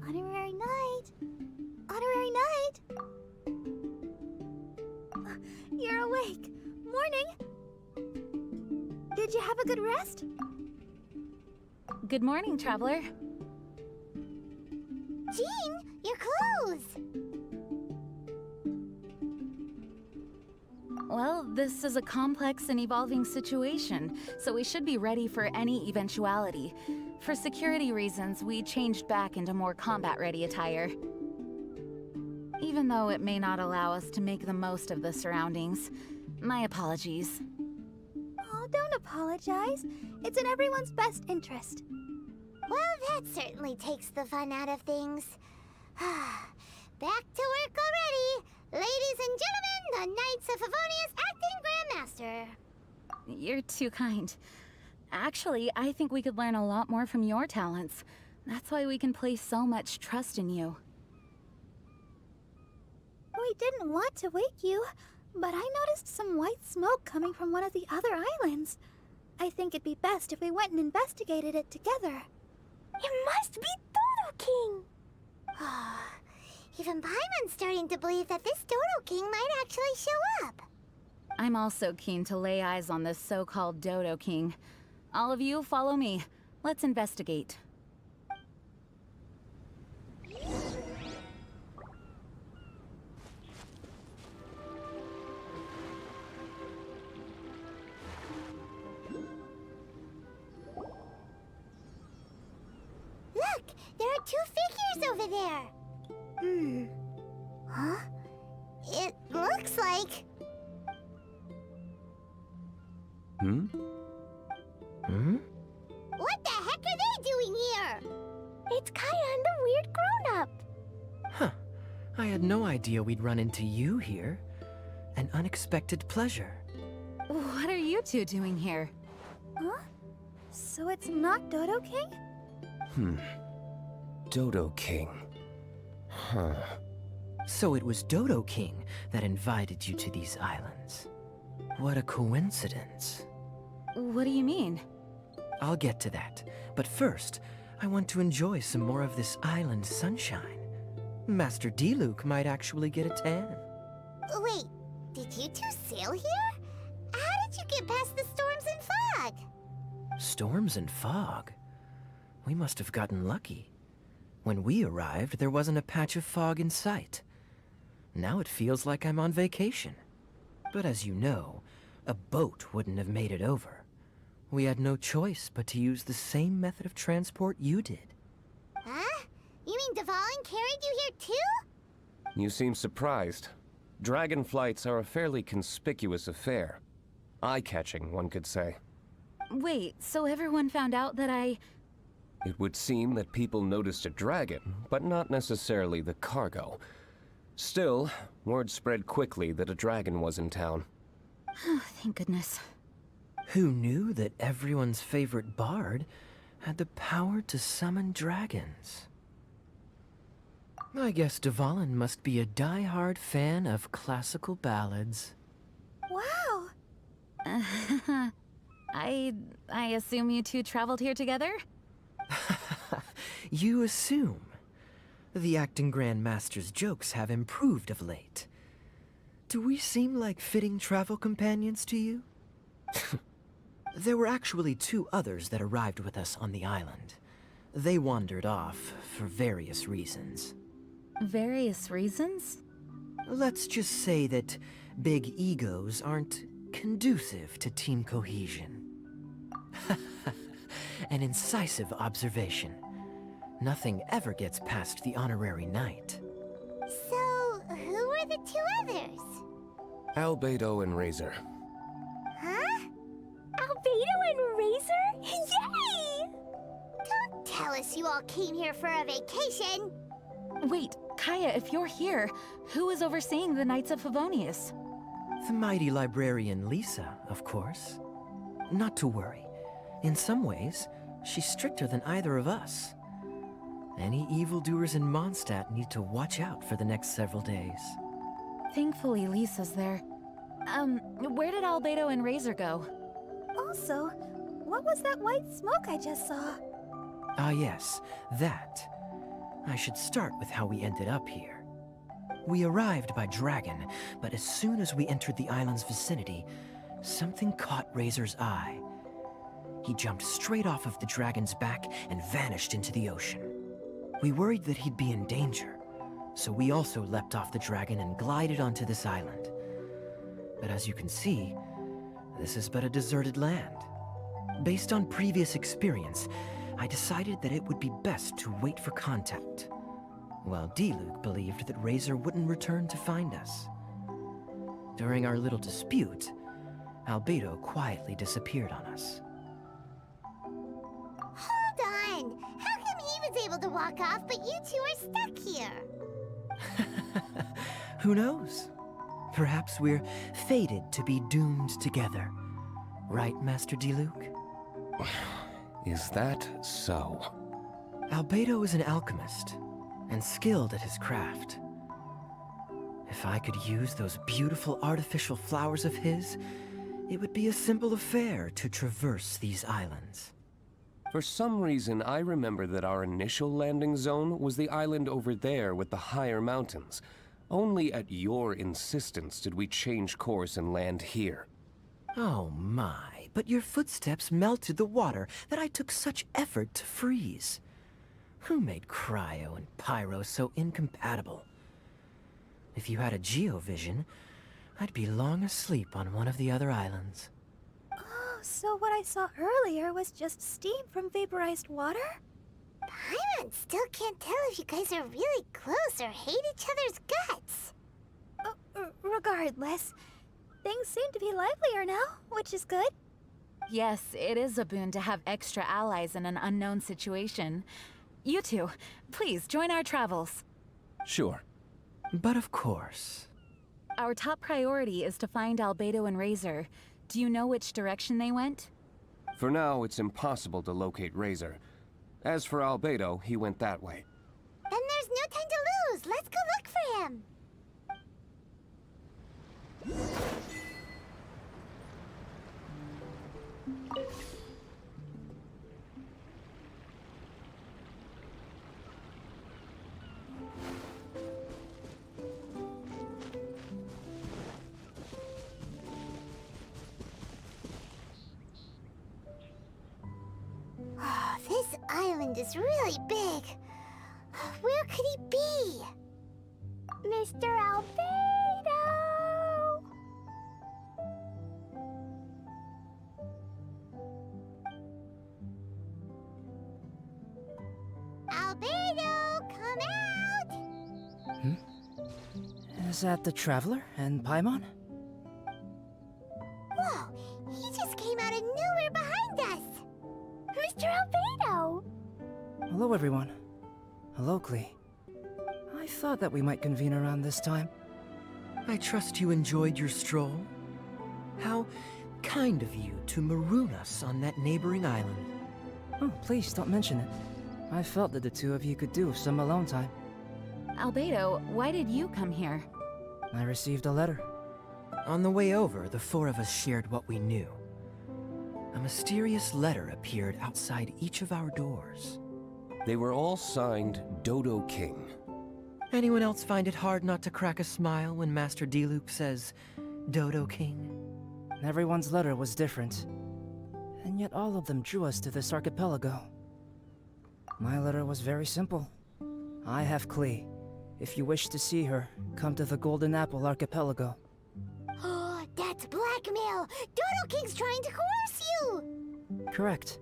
Honorary night. Honorary night. You're awake. Morning. Did you have a good rest? Good morning, traveler. Jean, your clothes! Well, this is a complex and evolving situation, so we should be ready for any eventuality. For security reasons, we changed back into more combat-ready attire. Even though it may not allow us to make the most of the surroundings. My apologies. Oh, don't apologize. It's in everyone's best interest. Well, that certainly takes the fun out of things. Back to work already! Ladies and gentlemen, the Knights of Favonius Acting Grandmaster. You're too kind. Actually, I think we could learn a lot more from your talents. That's why we can place so much trust in you. We didn't want to wake you, but I noticed some white smoke coming from one of the other islands. I think it'd be best if we went and investigated it together. It must be Dodo-King. Even Paimon's starting to believe that this Dodo-King might actually show up. I'm also keen to lay eyes on this so-called Dodo-King. All of you, follow me. Let's investigate. Look, there are 2 figures over there. Huh? It looks like... What the heck are they doing here? It's Kaya and the weird grown-up. Huh. I had no idea we'd run into you here. An unexpected pleasure. What are you two doing here? Huh? So it's not Dodo-King? Dodo-King. Huh. So it was Dodo-King that invited you to these islands. What a coincidence. What do you mean? I'll get to that, but first, I want to enjoy some more of this island sunshine. Master D-Luke might actually get a tan. Wait, did you two sail here? how did you get past the storms and fog? Storms and fog? We must have gotten lucky. When we arrived, there wasn't a patch of fog in sight. Now it feels like I'm on vacation. But as you know, a boat wouldn't have made it over. We had no choice but to use the same method of transport you did. Huh? You mean Dvalin carried you here too? You seem surprised. Dragon flights are a fairly conspicuous affair. Eye-catching, one could say. Wait, so everyone found out that I... It would seem that people noticed a dragon, but not necessarily the cargo. Still, word spread quickly that a dragon was in town. Thank goodness. Who knew that everyone's favorite bard had the power to summon dragons? I guess Dvalin must be a die-hard fan of classical ballads. Wow! I assume you two traveled here together? You assume. The acting Grandmaster's jokes have improved of late. Do we seem like fitting travel companions to you? There were actually 2 others that arrived with us on the island. They wandered off for various reasons. Various reasons? Let's just say that big egos aren't conducive to team cohesion. An incisive observation. Nothing ever gets past the honorary knight. So, who were the 2 others? Albedo and Razor. Huh? Albedo and Razor? Yay! Don't tell us you all came here for a vacation. Wait, Kaya, if you're here, who is overseeing the Knights of Favonius? The mighty librarian Lisa, of course. Not to worry. In some ways, she's stricter than either of us. Any evildoers in Mondstadt need to watch out for the next several days. Thankfully, Lisa's there. Where did Albedo and Razor go? Also, what was that white smoke I just saw? Ah yes, that. I should start with how we ended up here. We arrived by dragon, but as soon as we entered the island's vicinity, something caught Razor's eye. He jumped straight off of the dragon's back and vanished into the ocean. We worried that he'd be in danger, so we also leapt off the dragon and glided onto this island. But as you can see, this is but a deserted land. Based on previous experience, I decided that it would be best to wait for contact, while D-Luke believed that Razor wouldn't return to find us. During our little dispute, Albedo quietly disappeared on us. Hold on! How come he was able to walk off, but you 2 are stuck here? Who knows? Perhaps we're fated to be doomed together. Right, Master D-Luke? Is that so? Albedo is an alchemist, and skilled at his craft. If I could use those beautiful artificial flowers of his, it would be a simple affair to traverse these islands. For some reason, I remember that our initial landing zone was the island over there with the higher mountains. Only at your insistence did we change course and land here. Oh my, but your footsteps melted the water that I took such effort to freeze. Who made cryo and pyro so incompatible? If you had a geovision, I'd be long asleep on one of the other islands. Oh, so what I saw earlier was just steam from vaporized water? Paimon still can't tell if you guys are really close or hate each other's guts. Regardless, things seem to be livelier now, which is good. Yes, it is a boon to have extra allies in an unknown situation. You two, please join our travels. Sure. But of course. Our top priority is to find Albedo and Razor. Do you know which direction they went? For now, it's impossible to locate Razor. As for Albedo, he went that way. Then there's no time to lose. Let's go look for him. island is really big. Where could he be? Mr. Albedo! Albedo, come out! Is that the Traveler and Paimon? Whoa, he just came out of nowhere behind us! Mr. Albedo! Hello, everyone. Hello, Klee. I thought that we might convene around this time. I trust you enjoyed your stroll. How kind of you to maroon us on that neighboring island. Oh, please don't mention it. I felt that the two of you could do with some alone time. Albedo, why did you come here? I received a letter. On the way over, the four of us shared what we knew. A mysterious letter appeared outside each of our doors. They were all signed Dodo-King. Anyone else find it hard not to crack a smile when Master Diluc says, Dodo-King? Everyone's letter was different, and yet all of them drew us to this archipelago. My letter was very simple. I have Klee. If you wish to see her, come to the Golden Apple Archipelago. Oh, that's blackmail! Dodo-King's trying to coerce you! Correct.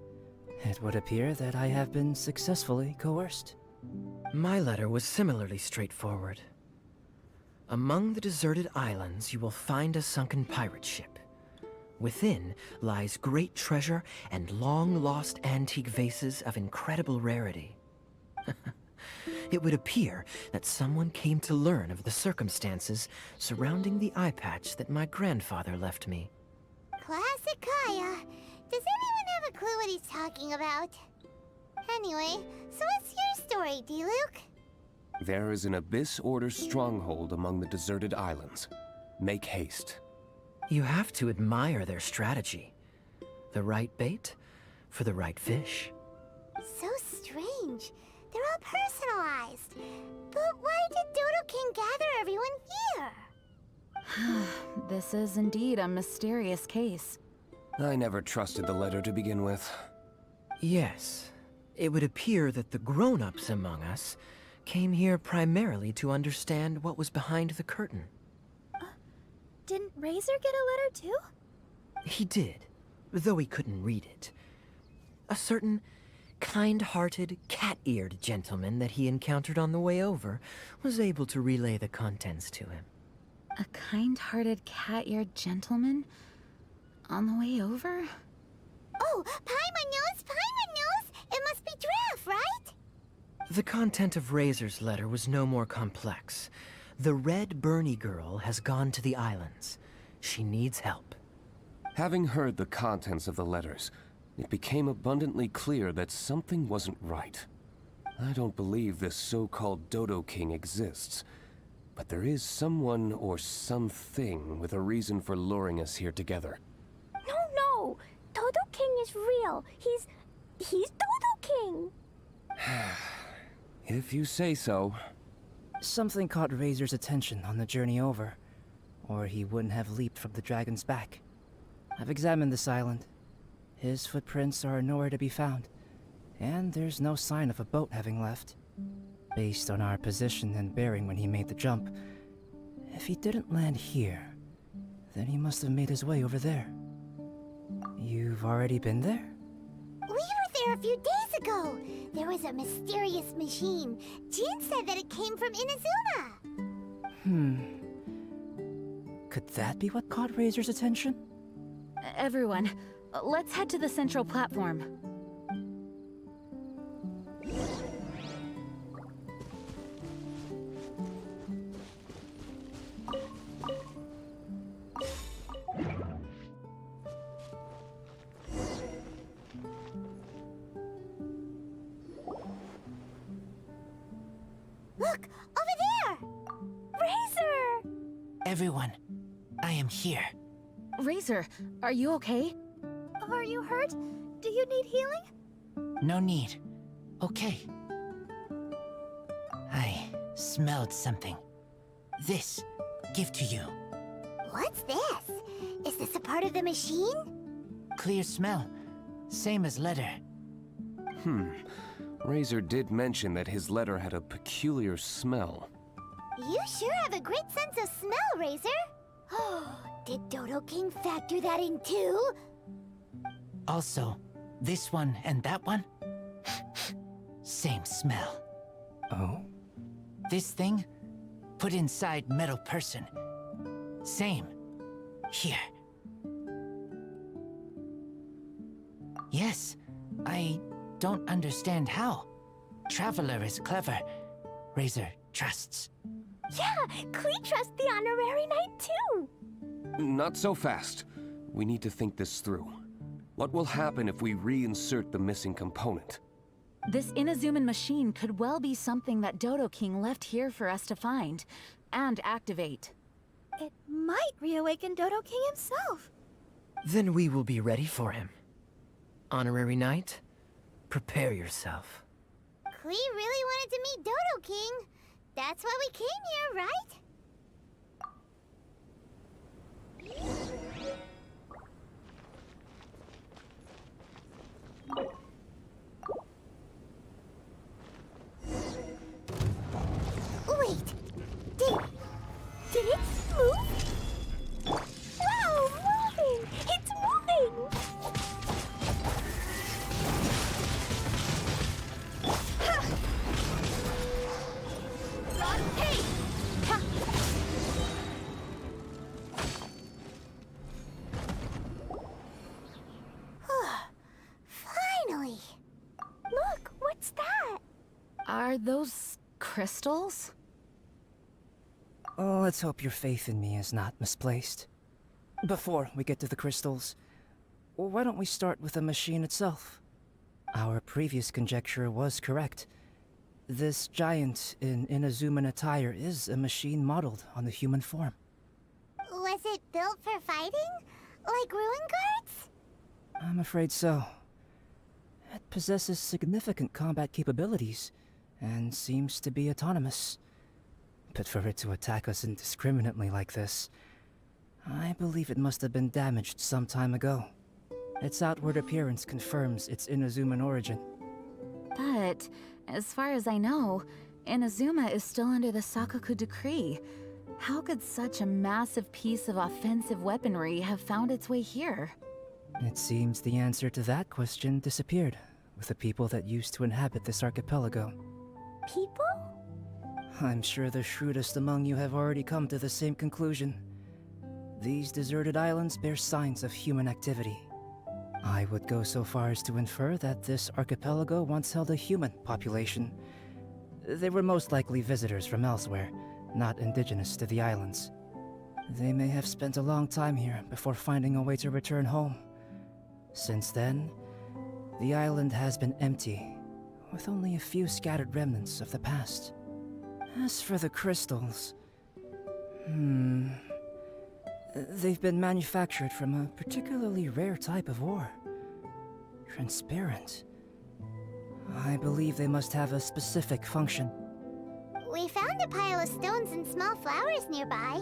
It would appear that I have been successfully coerced. My letter was similarly straightforward. Among the deserted islands, you will find a sunken pirate ship. Within lies great treasure and long-lost antique vases of incredible rarity. It would appear that someone came to learn of the circumstances surrounding the eye patch that my grandfather left me. Classic Kaya. Does anyone have a clue what he's talking about? Anyway, so what's your story, Diluc? There is an Abyss Order stronghold among the deserted islands. Make haste. You have to admire their strategy. The right bait for the right fish. So strange. They're all personalized. But why did Dodo-King gather everyone here? This is indeed a mysterious case. I never trusted the letter to begin with. Yes. It would appear that the grown-ups among us came here primarily to understand what was behind the curtain. Didn't Razor get a letter too? He did, though he couldn't read it. A certain kind-hearted, cat-eared gentleman that he encountered on the way over was able to relay the contents to him. A kind-hearted, cat-eared gentleman? On the way over? Oh, Paimon knows! Paimon knows! It must be Draff, right? The content of Razor's letter was no more complex. The Red Bernie girl has gone to the islands. She needs help. Having heard the contents of the letters, it became abundantly clear that something wasn't right. I don't believe this so-called Dodo-King exists, but there is someone or something with a reason for luring us here together. No! Dodo-King is real. He's Dodo-King! If you say so. Something caught Razor's attention on the journey over, or he wouldn't have leaped from the dragon's back. I've examined this island. His footprints are nowhere to be found, and there's no sign of a boat having left. Based on our position and bearing when he made the jump, if he didn't land here, then he must have made his way over there. You've already been there? We were there a few days ago. There was a mysterious machine. Jin said that it came from Inazuma. Could that be what caught Razor's attention? Everyone, let's head to the central platform. Look, over there! Razor! Everyone, I am here. Razor, are you okay? Are you hurt? Do you need healing? No need. Okay. I smelled something. This, give to you. What's this? Is this a part of the machine? Clear smell. Same as letter. Razor did mention that his letter had a peculiar smell. You sure have a great sense of smell, Razor. Did Dodo-King factor that in too? Also, this one and that one? Same smell. Oh? This thing? Put inside metal person. Same. Here. Yes, I don't understand how. Traveler is clever. Razor trusts. Yeah, Klee trusts the honorary knight too. Not so fast. We need to think this through. What will happen if we reinsert the missing component? This Inazuman machine could well be something that Dodo-King left here for us to find and activate. It might reawaken Dodo-King himself. Then we will be ready for him. Honorary Knight, prepare yourself. Klee really wanted to meet Dodo-King. That's why we came here, right? Wait! Did it move? Wow, moving! It's moving! Hey! Finally! Look, what's that? Are those crystals? Oh, let's hope your faith in me is not misplaced. Before we get to the crystals, why don't we start with the machine itself? Our previous conjecture was correct. This giant in Inazuman attire is a machine modeled on the human form. Was it built for fighting? Like ruin guards? I'm afraid so. It possesses significant combat capabilities, and seems to be autonomous. But for it to attack us indiscriminately like this, I believe it must have been damaged some time ago. Its outward appearance confirms its Inazuman origin. But, as far as I know, Inazuma is still under the Sakoku decree. How could such a massive piece of offensive weaponry have found its way here? It seems the answer to that question disappeared with the people that used to inhabit this archipelago. People? I'm sure the shrewdest among you have already come to the same conclusion. These deserted islands bear signs of human activity. I would go so far as to infer that this archipelago once held a human population. They were most likely visitors from elsewhere, not indigenous to the islands. They may have spent a long time here before finding a way to return home. Since then, the island has been empty, with only a few scattered remnants of the past. As for the crystals... They've been manufactured from a particularly rare type of ore. Transparent. I believe they must have a specific function. We found a pile of stones and small flowers nearby.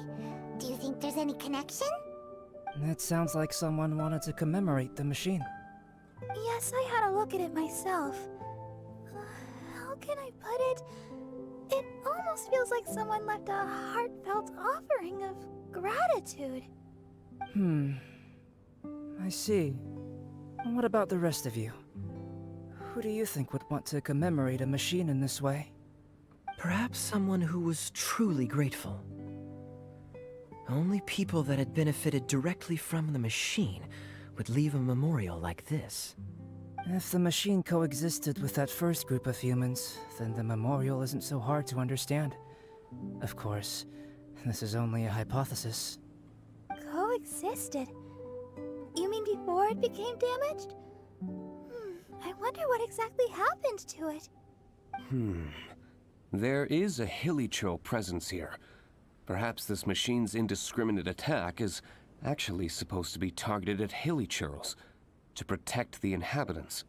Do you think there's any connection? That sounds like someone wanted to commemorate the machine. Yes, I had a look at it myself. How can I put it? It almost feels like someone left a heartfelt offering of gratitude. I see. What about the rest of you? Who do you think would want to commemorate a machine in this way? Perhaps someone who was truly grateful. Only people that had benefited directly from the machine would leave a memorial like this. If the machine coexisted with that first group of humans, then the memorial isn't so hard to understand. Of course, this is only a hypothesis. Coexisted? You mean before it became damaged? I wonder what exactly happened to it. There is a Hilicho presence here. Perhaps this machine's indiscriminate attack is actually supposed to be targeted at Hilichurls, to protect the inhabitants.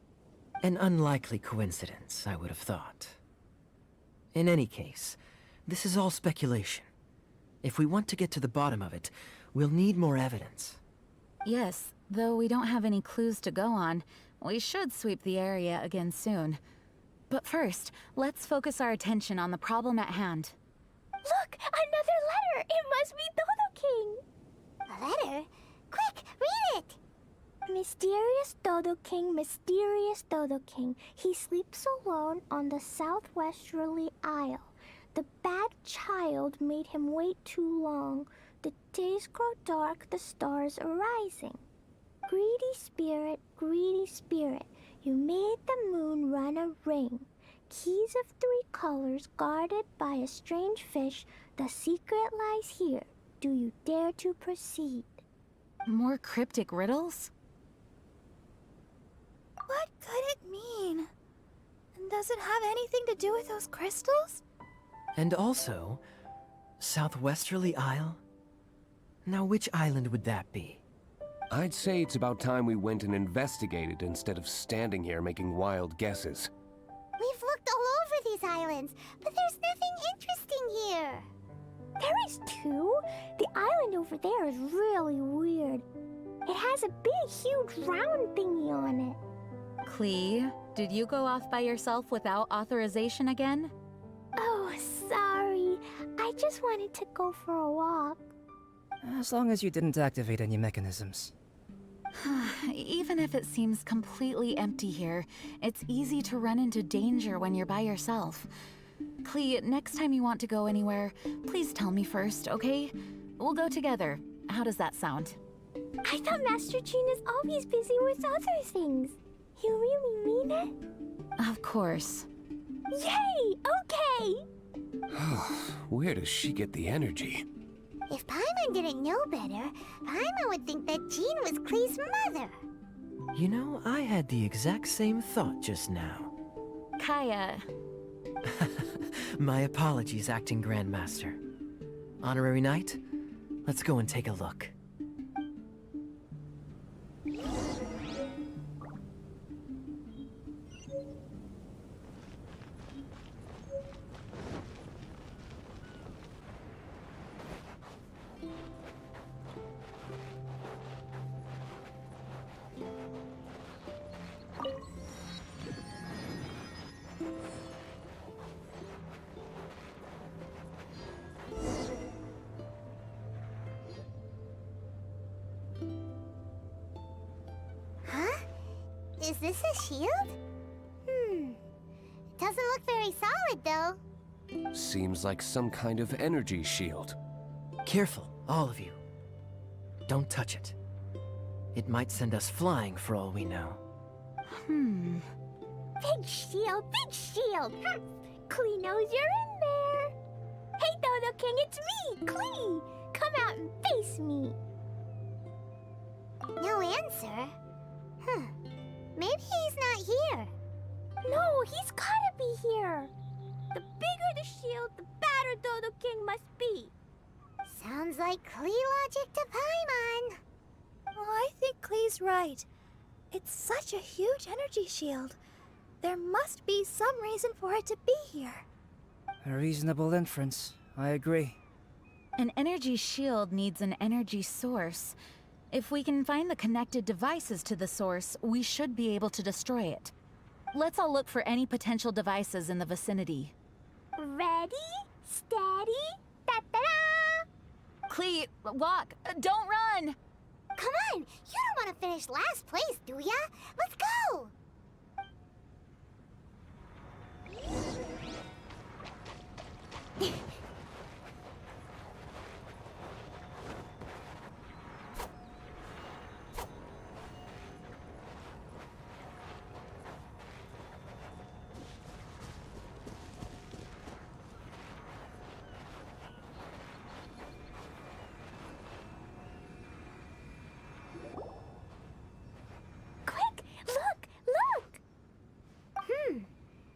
An unlikely coincidence, I would have thought. In any case, this is all speculation. If we want to get to the bottom of it, we'll need more evidence. Yes, though we don't have any clues to go on, we should sweep the area again soon. But first, let's focus our attention on the problem at hand. Look! Another letter! It must be Dodo-King! A letter? Quick, read it! Mysterious Dodo-King, mysterious Dodo-King. He sleeps alone on the southwesterly isle. The bad child made him wait too long. The days grow dark, the stars are rising. Greedy spirit, you made the moon run a ring. Keys of 3 colors guarded by a strange fish. The secret lies here. Do you dare to proceed? More cryptic riddles? What could it mean? And does it have anything to do with those crystals? And also, Southwesterly Isle? Now, which island would that be? I'd say it's about time we went and investigated instead of standing here making wild guesses. We've looked all over these islands, but there's nothing interesting here. There is too. The island over there is really weird. It has a big, huge round thingy on it. Klee, did you go off by yourself without authorization again? Oh, sorry. I just wanted to go for a walk. As long as you didn't activate any mechanisms. Even if it seems completely empty here, it's easy to run into danger when you're by yourself. Klee, next time you want to go anywhere, please tell me first, okay? We'll go together. How does that sound? I thought Master Jean is always busy with other things. You really mean it? Of course. Yay! Okay! Where does she get the energy? If Paimon didn't know better, Paimon would think that Jean was Klee's mother. You know, I had the exact same thought just now. Kaya. My apologies, Acting Grandmaster. Honorary Knight, let's go and take a look. Is this a shield? Doesn't look very solid, though. Seems like some kind of energy shield. Careful, all of you. Don't touch it. It might send us flying for all we know. Big shield, big shield! Klee knows you're in there! Hey, Dodo-King, it's me, Klee! Come out and face me! No answer? Maybe he's not here. No, he's gotta be here! The bigger the shield, the badder Dodo-King must be! Sounds like Klee logic to Paimon. Well, I think Klee's right. It's such a huge energy shield. There must be some reason for it to be here. A reasonable inference. I agree. An energy shield needs an energy source. If we can find the connected devices to the source, we should be able to destroy it. Let's all look for any potential devices in the vicinity. Ready? Steady? Da-da-da! Klee, walk! Don't run! Come on! You don't want to finish last place, do ya? Let's go!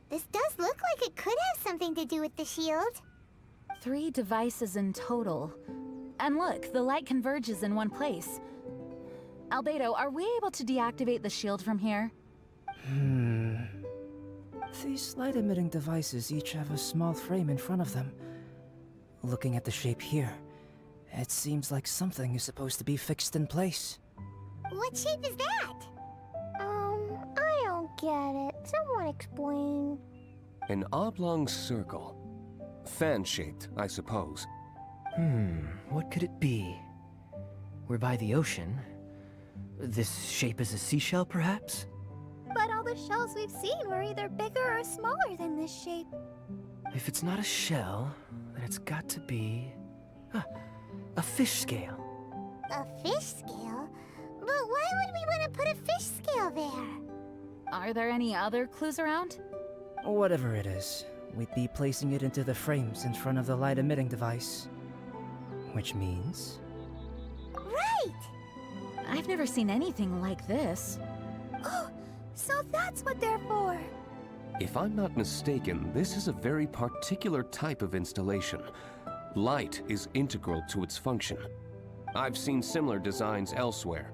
This does look like it could have something to do with the shield. 3 devices in total. And look, the light converges in one place. Albedo, are we able to deactivate the shield from here? These light-emitting devices each have a small frame in front of them. Looking at the shape here, it seems like something is supposed to be fixed in place. What shape is that? I don't get it. Someone explain. An oblong circle. Fan-shaped, I suppose. What could it be? We're by the ocean. This shape is a seashell, perhaps? But all the shells we've seen were either bigger or smaller than this shape. If it's not a shell, then it's got to be... a fish scale. A fish scale? But why would we want to put a fish scale there? Are there any other clues around? Whatever it is, we'd be placing it into the frames in front of the light-emitting device. Which means... Right! I've never seen anything like this. Oh, so that's what they're for. If I'm not mistaken, this is a very particular type of installation. Light is integral to its function. I've seen similar designs elsewhere.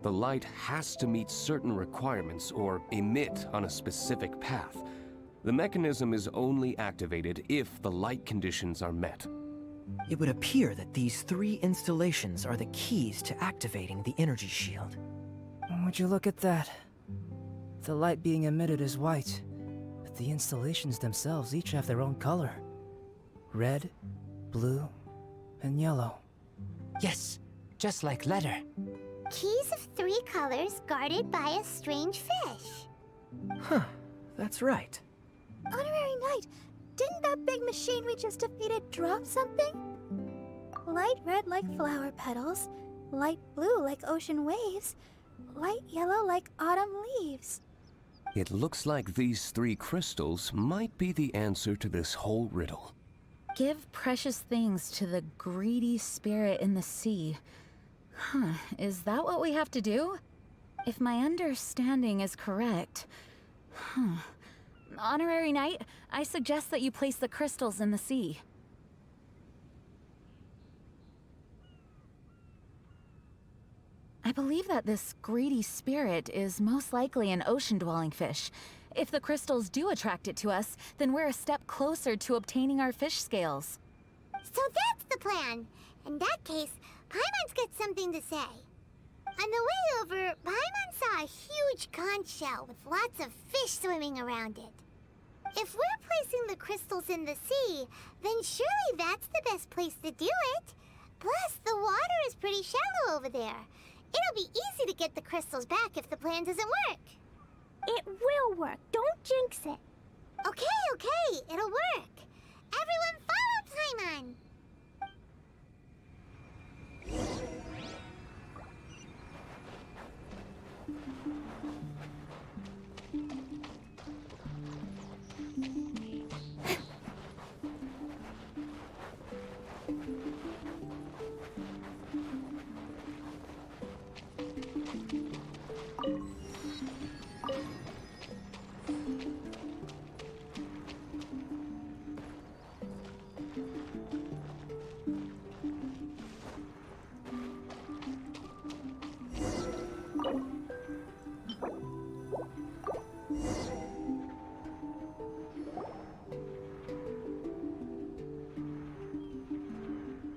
The light has to meet certain requirements or emit on a specific path. The mechanism is only activated if the light conditions are met. It would appear that these 3 installations are the keys to activating the energy shield. Would you look at that? The light being emitted is white, but the installations themselves each have their own color. Red, blue, and yellow. Yes, just like letter. Keys of 3 colors guarded by a strange fish. Huh, that's right. Honorary Knight, didn't that big machine we just defeated drop something? Light red like flower petals, light blue like ocean waves, light yellow like autumn leaves. It looks like these 3 crystals might be the answer to this whole riddle. Give precious things to the greedy spirit in the sea. Huh, is that what we have to do? If my understanding is correct... Honorary Knight, I suggest that you place the crystals in the sea. I believe that this greedy spirit is most likely an ocean-dwelling fish. If the crystals do attract it to us, then we're a step closer to obtaining our fish scales. So that's the plan. In that case, Paimon's got something to say. On the way over, Paimon saw a huge conch shell with lots of fish swimming around it. If we're placing the crystals in the sea, then surely that's the best place to do it. Plus, the water is pretty shallow over there. It'll be easy to get the crystals back if the plan doesn't work. It will work. Don't jinx it. Okay, it'll work. Everyone follow Paimon.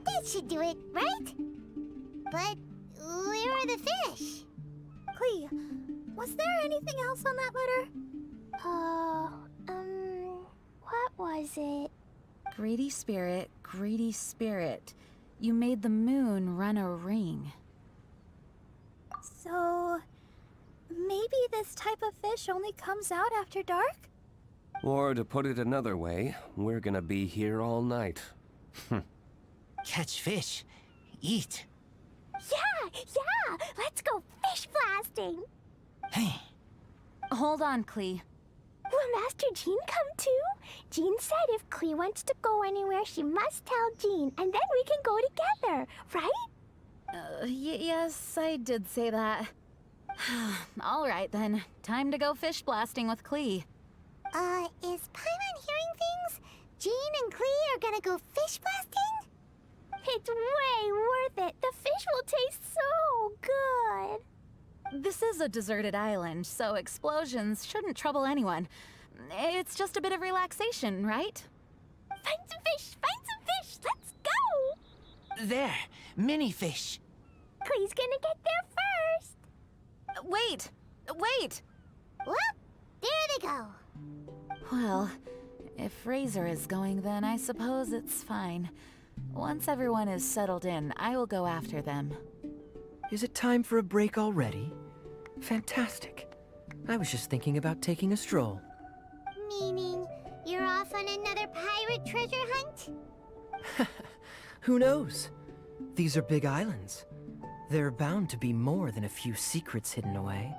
That should do it, right? But where are the fish? Clee, was there anything else on that letter? What was it? Greedy spirit, you made the moon run a ring. So... maybe this type of fish only comes out after dark? Or to put it another way, we're gonna be here all night. Catch fish. Eat. Yeah! Let's go fish blasting! Hey. Hold on, Clee. Will Master Jean come too? Jean said if Clee wants to go anywhere, she must tell Jean, and then we can go together, right? Yes, I did say that. All right then, time to go fish blasting with Clee. Is Paimon hearing things? Jean and Clee are gonna go fish blasting? It's way worth it. The fish will taste so good. This is a deserted island, so explosions shouldn't trouble anyone. It's just a bit of relaxation, right? Find some fish! Let's go! There. Mini fish. Clee's gonna get there first. Wait! Well, there they go. Well, If Razor is going, then I suppose it's fine. Once everyone is settled in, I will go after them. Is it time for a break already? Fantastic. I was just thinking about taking a stroll. Meaning, you're off on another pirate treasure hunt? Who knows? These are big islands. There are bound to be more than a few secrets hidden away.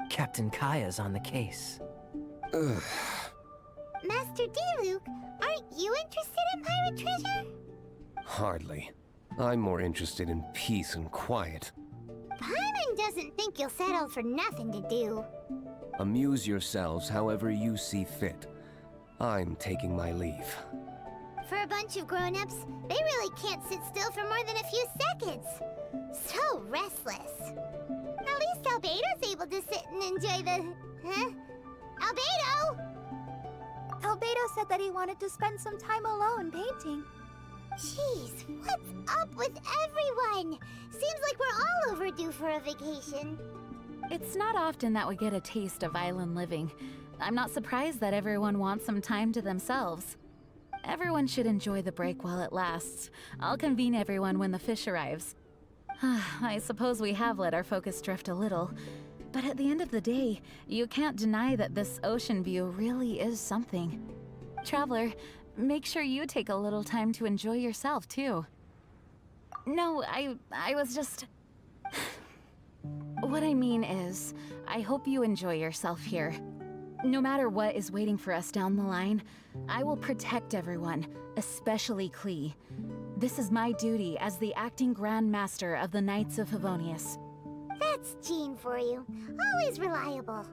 Captain Kaya's on the case. Ugh. Master Diluc, aren't you interested in pirate treasure? Hardly. I'm more interested in peace and quiet. Paimon doesn't think you'll settle for nothing to do. Amuse yourselves however you see fit. I'm taking my leave. For a bunch of grown-ups, they really can't sit still for more than a few seconds. So restless. At least Albedo's able to sit and enjoy the... Huh? Albedo! Albedo said that he wanted to spend some time alone painting. Jeez, what's up with everyone? Seems like we're all overdue for a vacation. It's not often that we get a taste of island living. I'm not surprised that everyone wants some time to themselves. Everyone should enjoy the break while it lasts. I'll convene everyone when the fish arrives. I suppose we have let our focus drift a little, but at the end of the day, you can't deny that this ocean view really is something. Traveler, make sure you take a little time to enjoy yourself, too. No, I was just... What I mean is, I hope you enjoy yourself here. No matter what is waiting for us down the line, I will protect everyone, especially Klee. This is my duty as the acting Grand Master of the Knights of Favonius. That's Jean for you. Always reliable.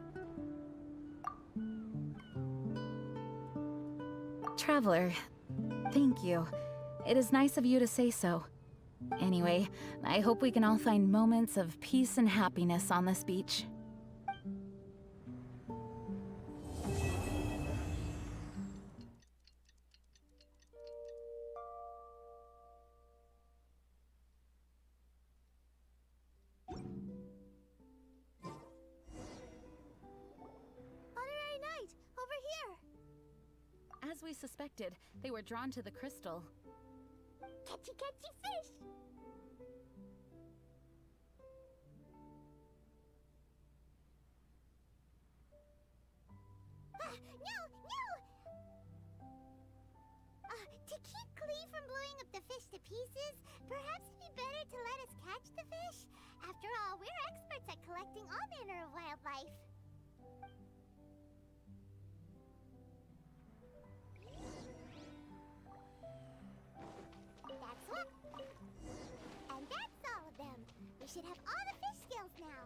Traveler, thank you. It is nice of you to say so. Anyway, I hope we can all find moments of peace and happiness on this beach. Honorary Knight, over here! As we suspected, they were drawn to the crystal. Catchy, catchy fish! No! No! To keep Klee from blowing up the fish to pieces, perhaps it'd be better to let us catch the fish? After all, we're experts at collecting all manner of wildlife. That's one. And that's all of them. We should have all the fish scales now.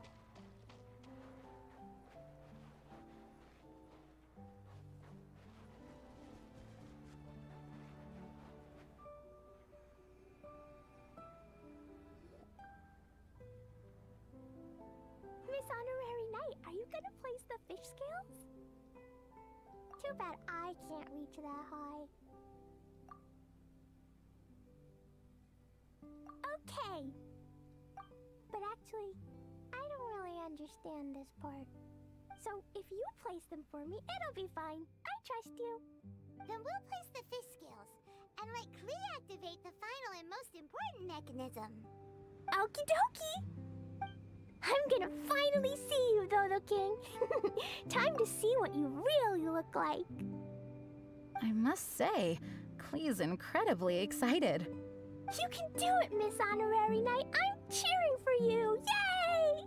Miss Honorary Knight, are you gonna place the fish scales? Too bad I can't reach that high. Okay. But actually, I don't really understand this part. So if you place them for me, it'll be fine. I trust you. Then we'll place the fish scales and let Klee activate the final and most important mechanism. Okie dokie! I'm gonna finally see you, Dodo-King. Time to see what you really look like. I must say, Klee's incredibly excited. You can do it, Miss Honorary Knight. I'm cheering for you. Yay!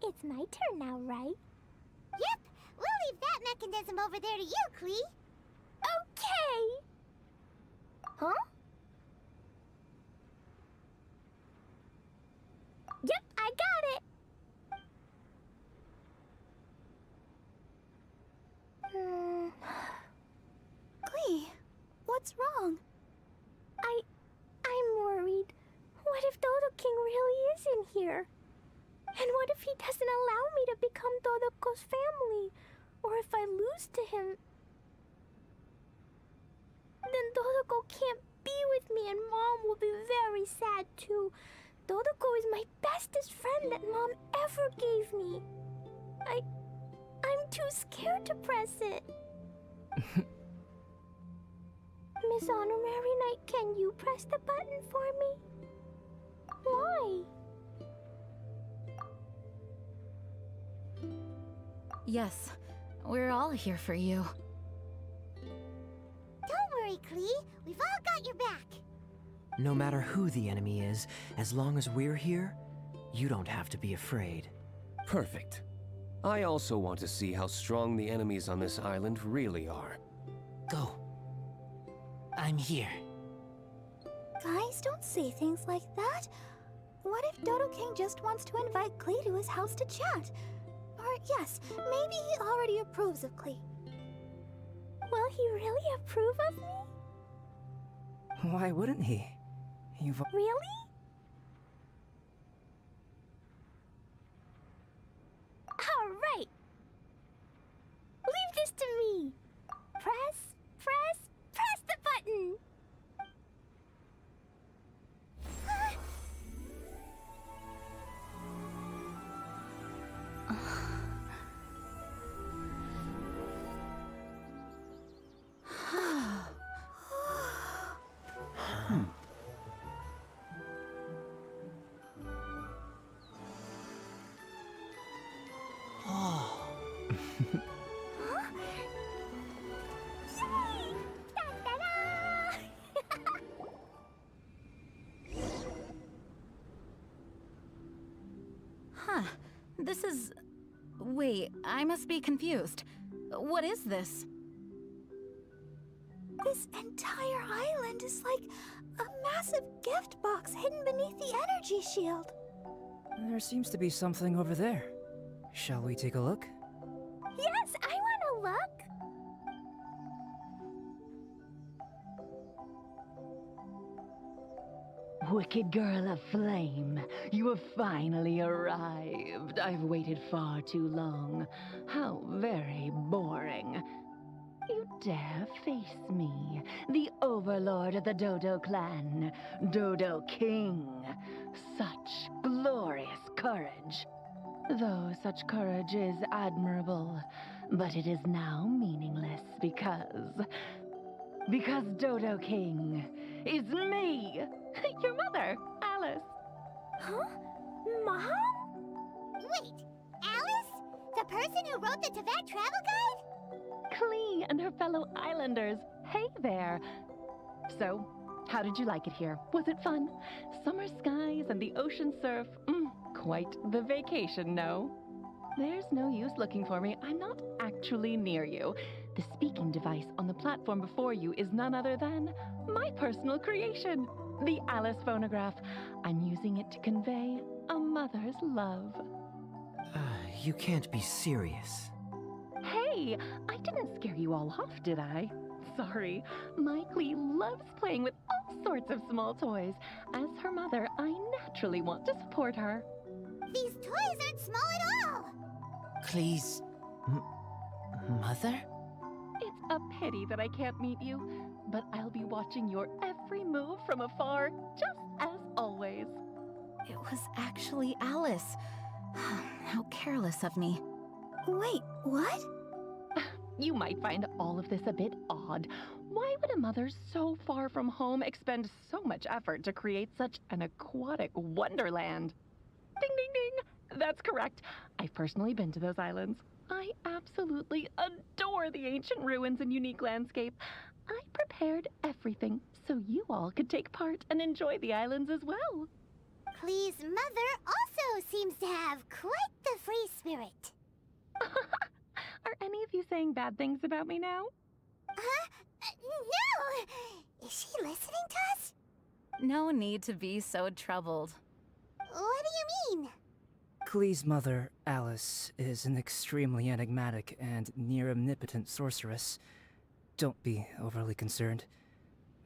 It's my turn now, right? Yep, we'll leave that mechanism over there to you, Klee. Okay! Huh? Yep, I got it! Klee, what's wrong? I'm worried. What if Dodo-King really is in here? And what if he doesn't allow me to become Dodoko's family? Or if I lose to him? Then Dodoko can't be with me and Mom will be very sad too. Dodoko is my bestest friend that Mom ever gave me. I'm too scared to press it. Miss Honorary Knight, can you press the button for me? Why? Yes, we're all here for you. Don't worry, Klee. We've all got your back. No matter who the enemy is, as long as we're here, you don't have to be afraid. Perfect. I also want to see how strong the enemies on this island really are. Go. I'm here. Guys, don't say things like that. What if Dodo-King just wants to invite Klee to his house to chat? Or yes, maybe he already approves of Klee. Will he really approve of me? Why wouldn't he? Really? All right. Leave this to me. Press the button. Huh. This is... Wait, I must be confused. What is this? This entire island is like a massive gift box hidden beneath the energy shield. There seems to be something over there. Shall we take a look? Yes, I want to look. Wicked girl of flame, you have finally arrived. I've waited far too long. How very boring. You dare face me, the overlord of the Dodo clan, Dodo-King. Such glorious courage. Though such courage is admirable, but it is now meaningless because Dodo-King is me, your mother, Alice. Huh? Mom? Wait, Alice? The person who wrote the Teyvat travel guide? Klee and her fellow islanders. Hey there. So, how did you like it here? Was it fun? Summer skies and the ocean surf. Quite the vacation, no? There's no use looking for me. I'm not actually near you. The speaking device on the platform before you is none other than my personal creation, the Alice phonograph. I'm using it to convey a mother's love. You can't be serious. Hey, I didn't scare you all off, did I? Sorry. My Klee loves playing with all sorts of small toys. As her mother, I naturally want to support her. These toys aren't small at all. Klee's... mother? It's a pity that I can't meet you, but I'll be watching your every move from afar, just as always. It was actually Alice. How careless of me. Wait, what? You might find all of this a bit odd. Why would a mother so far from home expend so much effort to create such an aquatic wonderland? Ding, ding, ding! That's correct. I've personally been to those islands. I absolutely adore the ancient ruins and unique landscape. I prepared everything so you all could take part and enjoy the islands as well. Klee's mother also seems to have quite the free spirit. Are any of you saying bad things about me now? No! Is she listening to us? No need to be so troubled. What do you mean? Klee's mother, Alice, is an extremely enigmatic and near-omnipotent sorceress. Don't be overly concerned.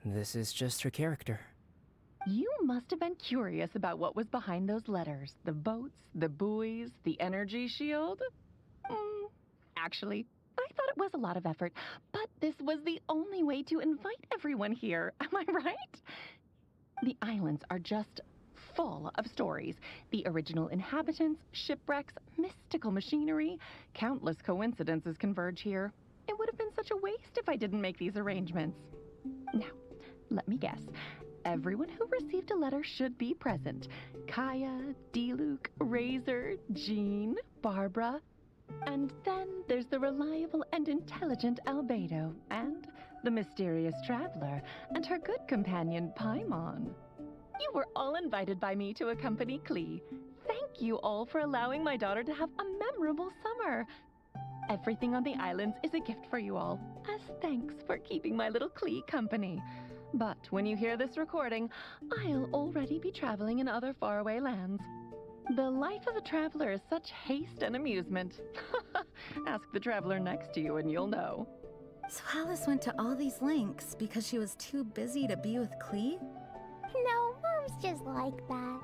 This is just her character. You must have been curious about what was behind those letters. The boats, the buoys, the energy shield. Actually, I thought it was a lot of effort, but this was the only way to invite everyone here. Am I right? The islands are just full of stories. The original inhabitants, shipwrecks, mystical machinery. Countless coincidences converge here. It would have been such a waste if I didn't make these arrangements. Now, let me guess. Everyone who received a letter should be present. Kaya, D-Luke, Razor, Jean, Barbara. And then there's the reliable and intelligent Albedo, and the mysterious traveler, and her good companion, Paimon. You were all invited by me to accompany Klee. Thank you all for allowing my daughter to have a memorable summer. Everything on the islands is a gift for you all, as thanks for keeping my little Klee company. But when you hear this recording, I'll already be traveling in other faraway lands. The life of a traveler is such haste and amusement. Ask the traveler next to you and you'll know. So Alice went to all these lengths because she was too busy to be with Klee? No, Mom's just like that.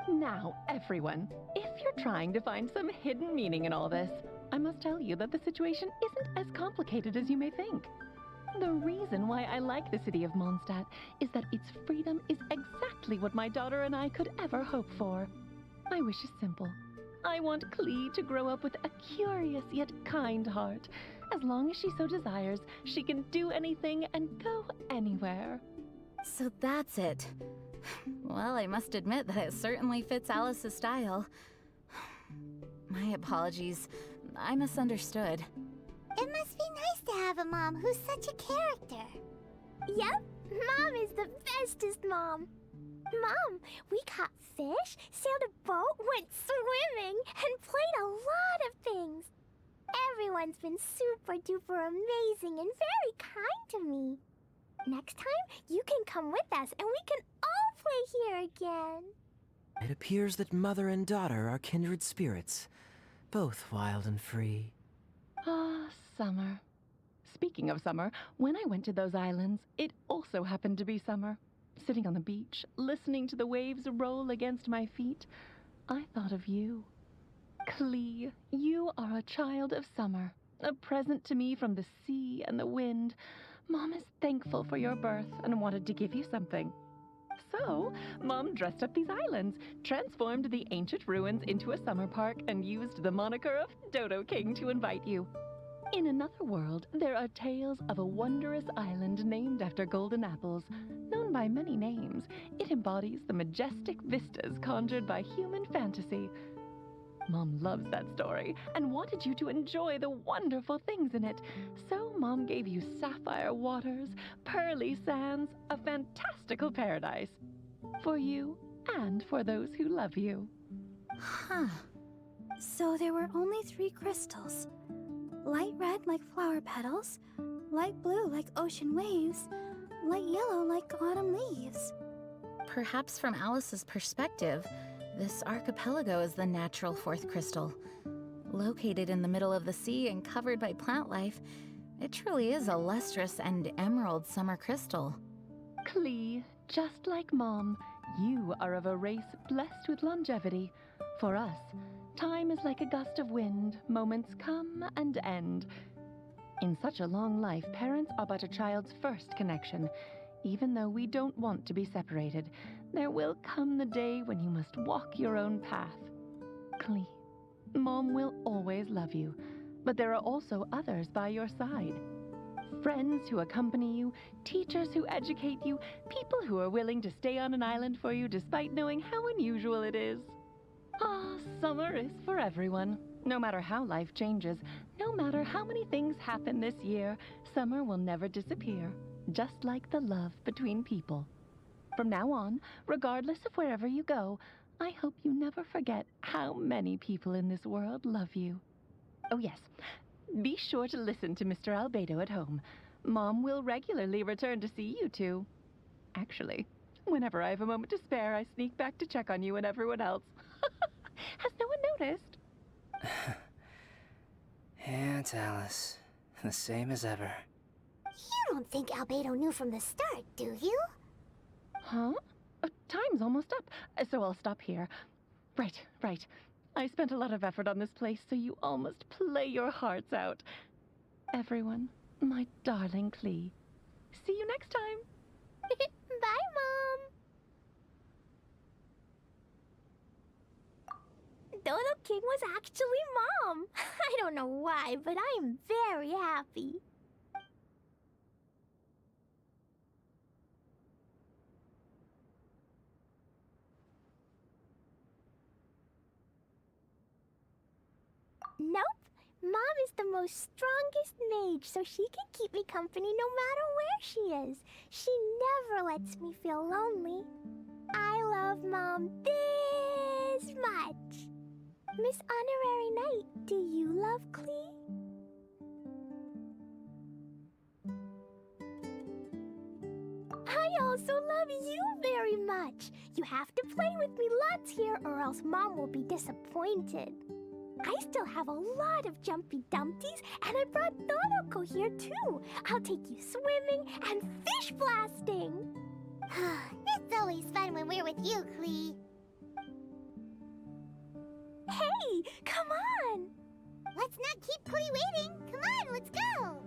Now, everyone, if you're trying to find some hidden meaning in all this, I must tell you that the situation isn't as complicated as you may think. The reason why I like the city of Mondstadt is that its freedom is exactly what my daughter and I could ever hope for. My wish is simple. I want Klee to grow up with a curious yet kind heart. As long as she so desires, she can do anything and go anywhere. So that's it. Well, I must admit that it certainly fits Alice's style. My apologies. I misunderstood. It must be nice to have a mom who's such a character. Yep, Mom is the bestest mom. Mom, we caught fish, sailed a boat, went swimming, and played a lot of things. Everyone's been super duper amazing and very kind to me. Next time, you can come with us and we can all play here again. It appears that mother and daughter are kindred spirits, both wild and free. Ah, summer. Speaking of summer, when I went to those islands, it also happened to be summer. Sitting on the beach, listening to the waves roll against my feet, I thought of you. Klee, you are a child of summer, a present to me from the sea and the wind. Mom is thankful for your birth and wanted to give you something. So, Mom dressed up these islands, transformed the ancient ruins into a summer park, and used the moniker of Dodo-King to invite you. In another world, there are tales of a wondrous island named after golden apples. Known by many names, it embodies the majestic vistas conjured by human fantasy. Mom loves that story and wanted you to enjoy the wonderful things in it. So Mom gave you sapphire waters, pearly sands, a fantastical paradise. For you and for those who love you. Huh. So there were only 3 crystals. Light red like flower petals, light blue like ocean waves, light yellow like autumn leaves. Perhaps from Alice's perspective, this archipelago is the natural 4th crystal. Located in the middle of the sea and covered by plant life, it truly is a lustrous and emerald summer crystal. Klee, just like Mom, you are of a race blessed with longevity. For us, time is like a gust of wind, moments come and end. In such a long life, parents are but a child's first connection. Even though we don't want to be separated, there will come the day when you must walk your own path. Klee, Mom will always love you, but there are also others by your side. Friends who accompany you, teachers who educate you, people who are willing to stay on an island for you despite knowing how unusual it is. Ah, summer is for everyone. No matter how life changes, no matter how many things happen this year, summer will never disappear, just like the love between people. From now on, regardless of wherever you go, I hope you never forget how many people in this world love you. Oh yes, be sure to listen to Mr. Albedo at home. Mom will regularly return to see you two. Actually, whenever I have a moment to spare, I sneak back to check on you and everyone else. Has no one noticed. Aunt Alice, the same as ever. You don't think Albedo knew from the start, do you? Huh? Time's almost up, so I'll stop here. Right. I spent a lot of effort on this place, so you all must play your hearts out. Everyone, my darling Klee. See you next time. Bye, Mom! Dodo-King was actually Mom! I don't know why, but I'm very happy. Nope. Mom is the most strongest mage, so she can keep me company no matter where she is. She never lets me feel lonely. I love Mom this much. Miss Honorary Knight, do you love Klee? I also love you very much. You have to play with me lots here or else Mom will be disappointed. I still have a lot of Jumpy Dumpties, and I brought Dodo-Ko here too. I'll take you swimming and fish blasting. It's always fun when we're with you, Klee. Hey, come on! Let's not keep Klee waiting. Come on, let's go.